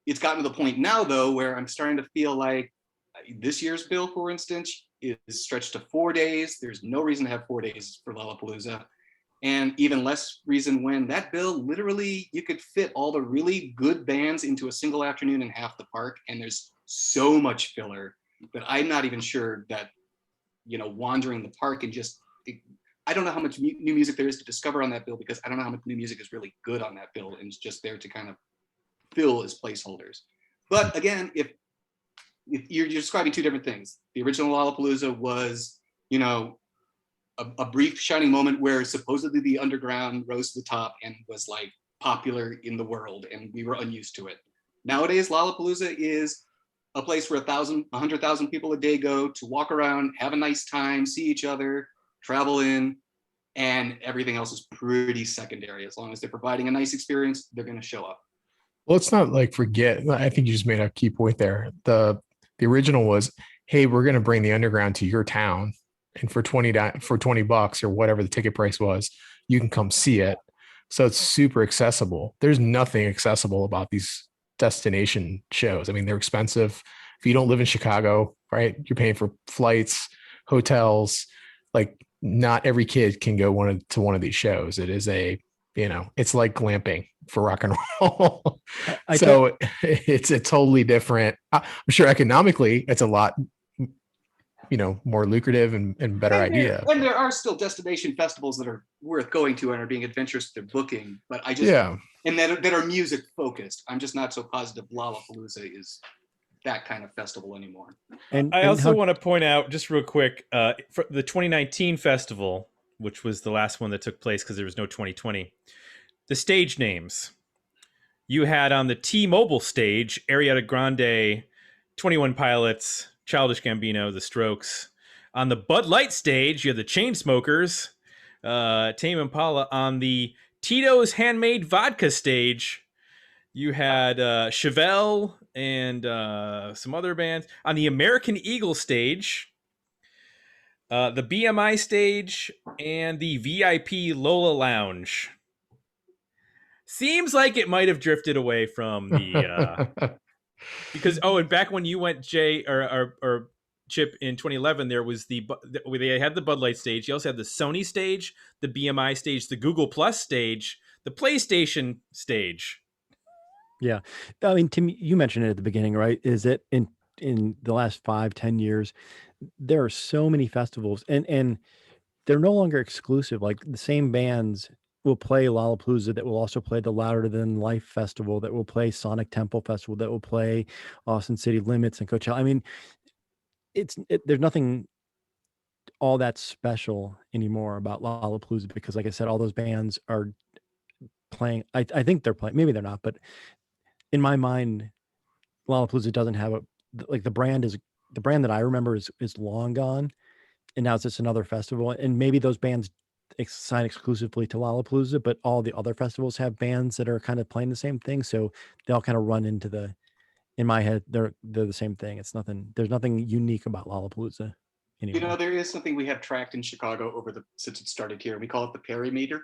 It's gotten to the point now though, where I'm starting to feel like this year's bill, for instance, is stretched to 4 days. There's no reason to have 4 days for Lollapalooza. And even less reason when that bill, literally, you could fit all the really good bands into a single afternoon in half the park. And there's so much filler that I'm not even sure that, you know, wandering the park and I don't know how much new music there is to discover on that bill, because I don't know how much new music is really good on that bill and it's just there to kind of fill as placeholders. But again, if you're describing two different things. The original Lollapalooza was, you know, a brief shining moment where supposedly the underground rose to the top and was like popular in the world, and we were unused to it. Nowadays, Lollapalooza is a place where 100,000 people a day go to walk around, have a nice time, see each other, travel in, and everything else is pretty secondary. As long as they're providing a nice experience, they're going to show up. Well, it's not like I think you just made a key point there. The original was, hey, we're going to bring the underground to your town, and for $20 or whatever the ticket price was, you can come see it. So it's super accessible. There's nothing accessible about these destination shows. I mean, they're expensive. If you don't live in Chicago, right, you're paying for flights, hotels. Like, not every kid can go to one of these shows. It is it's like glamping for rock and roll. So it's a totally different, I'm sure economically it's a lot, you know, more lucrative and better idea. And there are still destination festivals that are worth going to and are being adventurous with their booking, but and that are music focused. I'm just not so positive Lollapalooza is that kind of festival anymore. And I also want to point out just real quick, for the 2019 festival, which was the last one that took place because there was no 2020, the stage names. You had on the T-Mobile stage, Ariana Grande, 21 Pilots, Childish Gambino, The Strokes. On the Bud Light stage, you had the Chainsmokers, Tame Impala. On the Tito's Handmade Vodka stage, you had Chevelle and some other bands. On the American Eagle stage, the BMI stage, and the VIP Lola Lounge. Seems like it might have drifted away from the because and back when you went, Jay or Chip, in 2011, there was they had the Bud Light stage. You also had the Sony stage, the BMI stage, the Google Plus stage, the PlayStation stage. Yeah, I mean, Tim, you mentioned it at the beginning, right? Is it in the last 5-10 years, there are so many festivals, and they're no longer exclusive. Like the same bands will play Lollapalooza, that will also play the Louder Than Life Festival, that will play Sonic Temple Festival, that will play Austin City Limits and Coachella. I mean, there's nothing all that special anymore about Lollapalooza, because, like I said, all those bands are playing. I think they're playing. Maybe they're not, but in my mind, Lollapalooza doesn't have the brand that I remember is long gone, and now it's just another festival. And maybe those bands sign exclusively to Lollapalooza, but all the other festivals have bands that are kind of playing the same thing, so they all kind of run into in my head, they're the same thing. There's nothing unique about Lollapalooza anymore. There is something we have tracked in Chicago since it started here. We call it the Perry meter.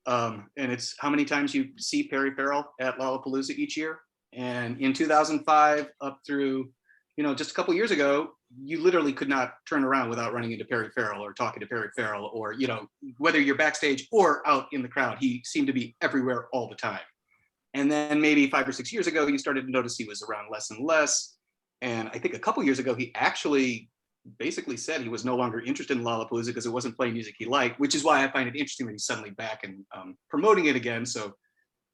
And it's how many times you see Perry Farrell at Lollapalooza each year. And in 2005 up through, just a couple years ago, you literally could not turn around without running into Perry Farrell or talking to Perry Farrell, or, whether you're backstage or out in the crowd, he seemed to be everywhere all the time. And then maybe 5 or 6 years ago, you started to notice he was around less and less. And I think a couple years ago, he actually basically said he was no longer interested in Lollapalooza because it wasn't playing music he liked, which is why I find it interesting that he's suddenly back and promoting it again. So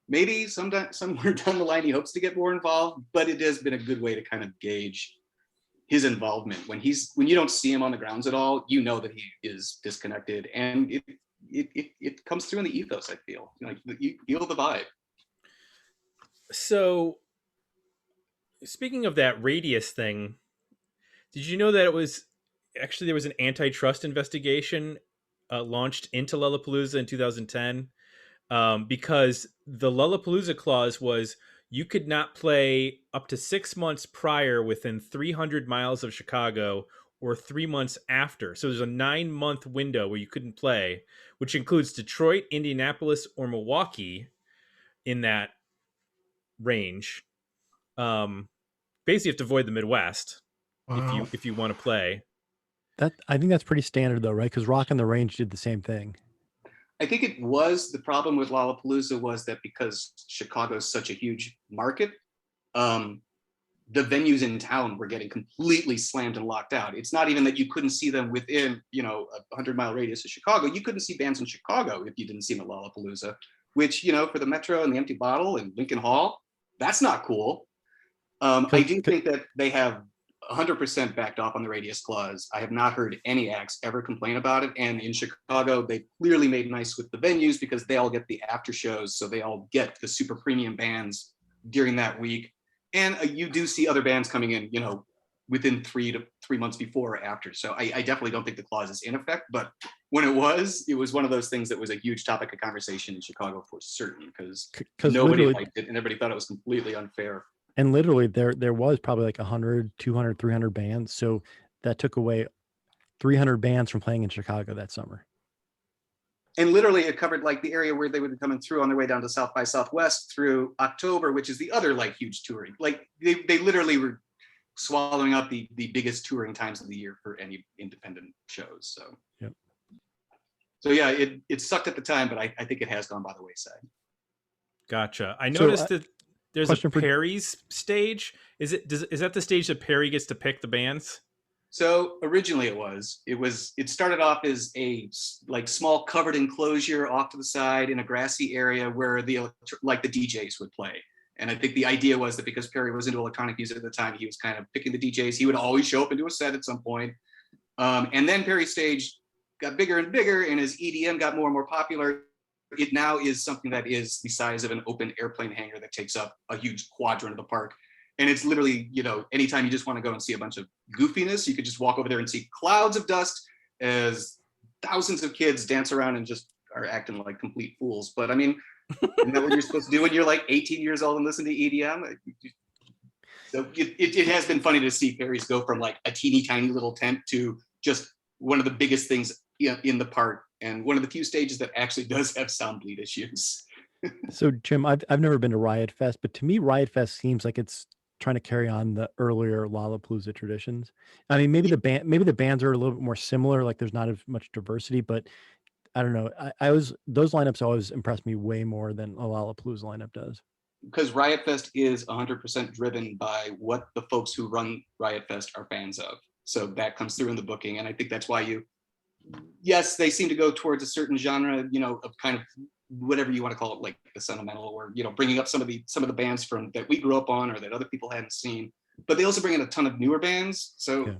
maybe somewhere down the line, he hopes to get more involved, but it has been a good way to kind of gauge his involvement. When you don't see him on the grounds at all, you know that he is disconnected, and it comes through in the ethos. I feel like you feel the vibe. So, speaking of that radius thing, did you know that there was an antitrust investigation launched into Lollapalooza in 2010 because the Lollapalooza clause was you could not play up to 6 months prior within 300 miles of Chicago or 3 months after. So there's a 9-month window where you couldn't play, which includes Detroit, Indianapolis, or Milwaukee in that range. Basically, you have to avoid the Midwest. Wow. If you want to play. That, I think that's pretty standard though, right? Because Rock on the Range did the same thing. I think it was the problem with Lollapalooza was that because Chicago is such a huge market, the venues in town were getting completely slammed and locked out. It's not even that you couldn't see them within, a 100-mile radius of Chicago. You couldn't see bands in Chicago if you didn't see them at Lollapalooza, which, for the Metro and the Empty Bottle and Lincoln Hall, that's not cool. I do think that they have 100% backed off on the radius clause. I have not heard any acts ever complain about it. And in Chicago, they clearly made nice with the venues because they all get the after shows. So they all get the super premium bands during that week. And you do see other bands coming in, within 3 months before or after. So I definitely don't think the clause is in effect. But when it was one of those things that was a huge topic of conversation in Chicago for certain, because nobody liked it and everybody thought it was completely unfair. And literally there was probably like 100, 200, 300 bands. So that took away 300 bands from playing in Chicago that summer. And literally it covered like the area where they would be coming through on their way down to South by Southwest through October, which is the other like huge touring. Like they literally were swallowing up the biggest touring times of the year for any independent shows. So, yep. So yeah, it sucked at the time, but I think it has gone by the wayside. Gotcha. I noticed that there's a Perry's stage. Is that the stage that Perry gets to pick the bands? So originally it started off as a like small covered enclosure off to the side in a grassy area where the DJs would play. And I think the idea was that because Perry was into electronic music at the time, he was kind of picking the DJs. He would always show up and do a set at some point. And then Perry's stage got bigger and bigger, and as EDM got more and more popular, it now is something that is the size of an open airplane hangar that takes up a huge quadrant of the park. And it's literally, you know, anytime you just want to go and see a bunch of goofiness, you could just walk over there and see clouds of dust as thousands of kids dance around and just are acting like complete fools. But I mean, isn't that what you're supposed to do when you're like 18 years old and listen to EDM? So it has been funny to see Perry's go from like a teeny tiny little tent to just one of the biggest things in the park, and one of the few stages that actually does have sound bleed issues. So Jim, I've never been to Riot Fest, but to me, Riot Fest seems like it's trying to carry on the earlier Lollapalooza traditions. I mean, maybe the bands are a little bit more similar, like there's not as much diversity, but I don't know. Those lineups always impress me way more than a Lollapalooza lineup does. Because Riot Fest is 100% driven by what the folks who run Riot Fest are fans of. So that comes through in the booking. And I think that's why yes, they seem to go towards a certain genre, you know, of kind of whatever you want to call it, like the sentimental, or, you know, bringing up some of the bands from that we grew up on or that other people hadn't seen. But they also bring in a ton of newer bands. So yeah.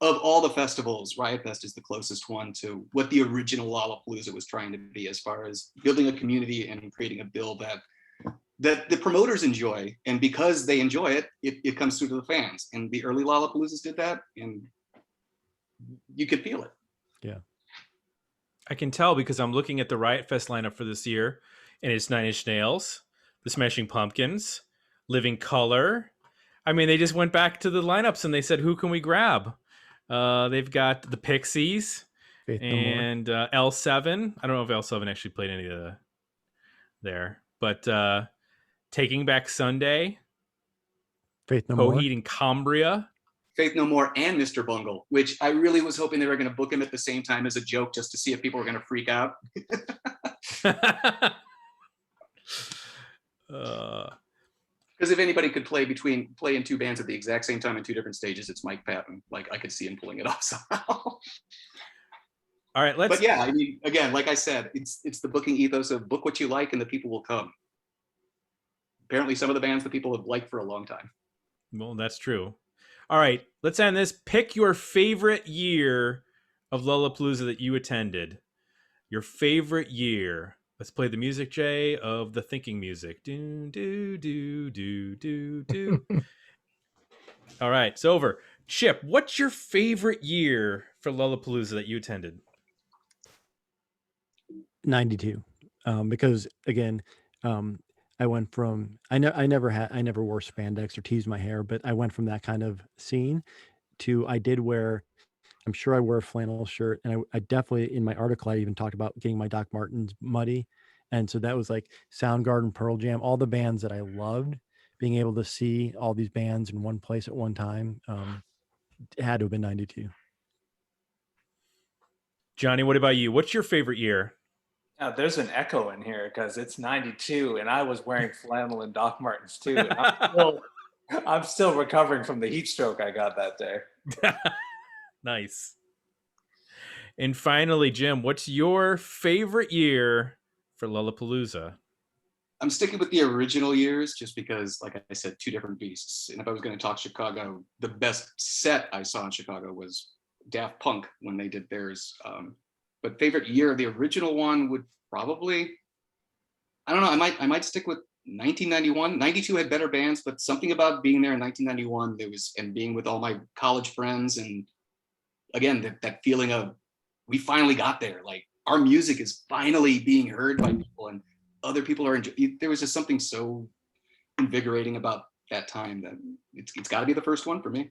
Of all the festivals, Riot Fest is the closest one to what the original Lollapalooza was trying to be, as far as building a community and creating a bill that the promoters enjoy, and because they enjoy it, it comes through to the fans. And the early Lollapaloozas did that, and you could feel it. Yeah, I can tell because I'm looking at the Riot Fest lineup for this year, and it's Nine Inch Nails, the Smashing Pumpkins, Living Colour. I mean, they just went back to the lineups and they said, "Who can we grab?" They've got the Pixies and L7. I don't know if L7 actually played any of there, but Taking Back Sunday, Faith No More, Coheed and Cambria, Faith No More, and Mr. Bungle, which I really was hoping they were going to book him at the same time as a joke, just to see if people were going to freak out. Because if anybody could play in two bands at the exact same time in two different stages, it's Mike Patton. Like, I could see him pulling it off somehow. All right, But yeah, I mean, again, like I said, it's the booking ethos of book what you like and the people will come. Apparently, some of the bands that people have liked for a long time. Well, that's true. All right, let's end this. Pick your favorite year of Lollapalooza that you attended. Your favorite year. Let's play the music, Jay, of the thinking music. Do, do, do, do, do, do. All right, it's over. Chip, what's your favorite year for Lollapalooza that you attended? 92. Because again, I went from I never wore spandex or teased my hair, but I went from that kind of scene to I'm sure I wore a flannel shirt, and I definitely, in my article, I even talked about getting my Doc Martens muddy. And so that was like Soundgarden, Pearl Jam, all the bands that I loved. Being able to see all these bands in one place at one time, it had to have been 92. Johnny, what about you? What's your favorite year? There's an echo in here because it's 92 and I was wearing flannel and Doc Martens too. And I'm still recovering from the heat stroke I got that day. Nice. And finally, Jim, what's your favorite year for Lollapalooza? I'm sticking with the original years just because, like I said, two different beasts. And if I was going to talk Chicago, the best set I saw in Chicago was Daft Punk when they did theirs. But favorite year, the original one would probably, I don't know, I might stick with 1991. 92 had better bands, but something about being there in 1991, and being with all my college friends, and again, that feeling of we finally got there. Like, our music is finally being heard by people, and other people are enjoying. There was just something so invigorating about that time that it's got to be the first one for me.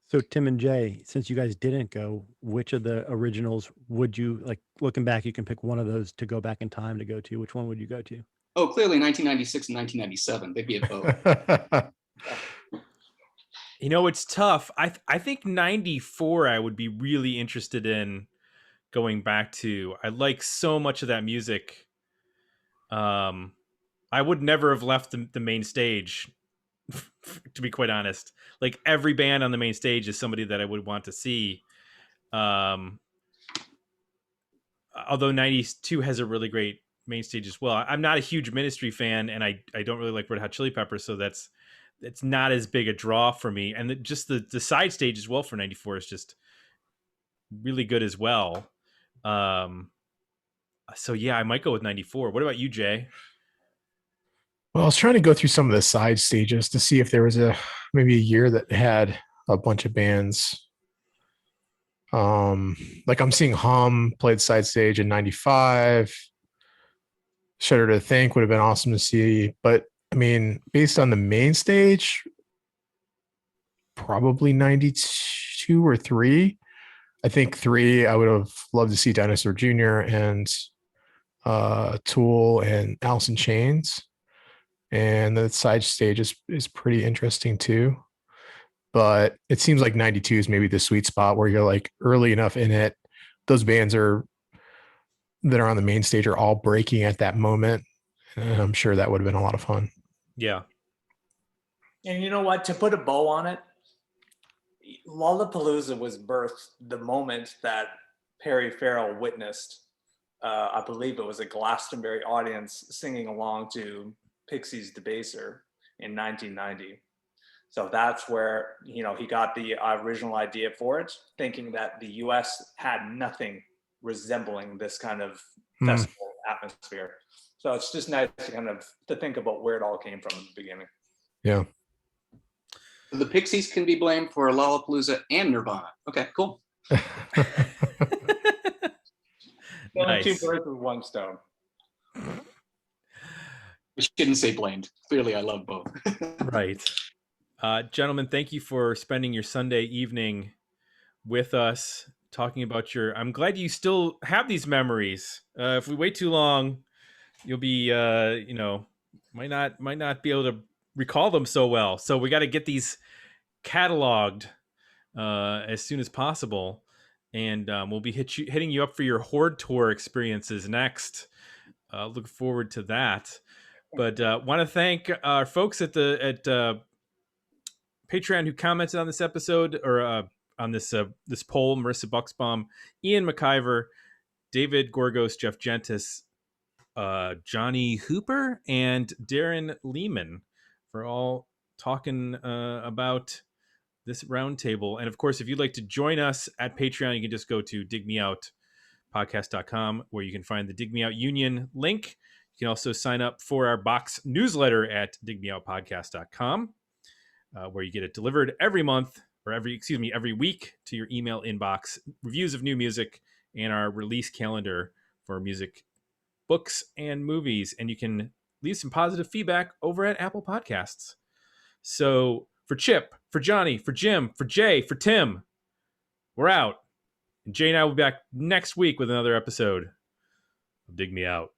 So Tim and Jay, since you guys didn't go, which of the originals would you, like, looking back, you can pick one of those to go back in time to go to. Which one would you go to? Oh, clearly 1996 and 1997. They'd be at both. You know, it's tough. I think 94 I would be really interested in going back to. I like so much of that music. I would never have left the main stage, to be quite honest. Like, every band on the main stage is somebody that I would want to see. Although 92 has a really great main stage as well. I'm not a huge Ministry fan, and I don't really like Red Hot Chili Peppers, so it's not as big a draw for me. And just the side stage as well for 94 is just really good as well. So yeah, I might go with 94. What about you, Jay? Well, I was trying to go through some of the side stages to see if there was maybe a year that had a bunch of bands. Like I'm seeing Hum played side stage in 95. Shudder to Think would have been awesome to see. But I mean, based on the main stage, probably 92 or 3. I think 3, I would have loved to see Dinosaur Jr. and Tool and Alice in Chains. And the side stage is pretty interesting too. But it seems like 92 is maybe the sweet spot where you're like early enough in it. Those bands that are on the main stage are all breaking at that moment. And I'm sure that would have been a lot of fun. Yeah. And you know what? To put a bow on it, Lollapalooza was birthed the moment that Perry Farrell witnessed, I believe it was a Glastonbury audience singing along to Pixies' Debaser in 1990. So that's where, he got the original idea for it, thinking that the US had nothing resembling this kind of festival atmosphere. So it's just nice to think about where it all came from in the beginning. Yeah. The Pixies can be blamed for Lollapalooza and Nirvana. Okay, cool. Nice. 2 birds with 1 stone. We shouldn't say blamed. Clearly, I love both. Right. Gentlemen, thank you for spending your Sunday evening with us, talking about I'm glad you still have these memories. If we wait too long, you'll be, might not be able to recall them so well. So we got to get these cataloged as soon as possible. And we'll be hitting you up for your Horde Tour experiences next. Look forward to that. But want to thank our folks at Patreon who commented on this episode or on this poll: Marissa Bucksbaum, Ian McIver, David Gorgos, Jeff Gentis, Johnny Hooper, and Darren Lehman for all talking about this roundtable. And of course, if you'd like to join us at Patreon, you can just go to digmeoutpodcast.com where you can find the Dig Me Out Union link. You can also sign up for our box newsletter at digmeoutpodcast.com where you get it delivered every month or every week to your email inbox, reviews of new music and our release calendar for music, books, and movies. And you can leave some positive feedback over at Apple Podcasts. So for Chip, for Johnny, for Jim, for Jay, for Tim, we're out. And Jay and I will be back next week with another episode of Dig Me Out.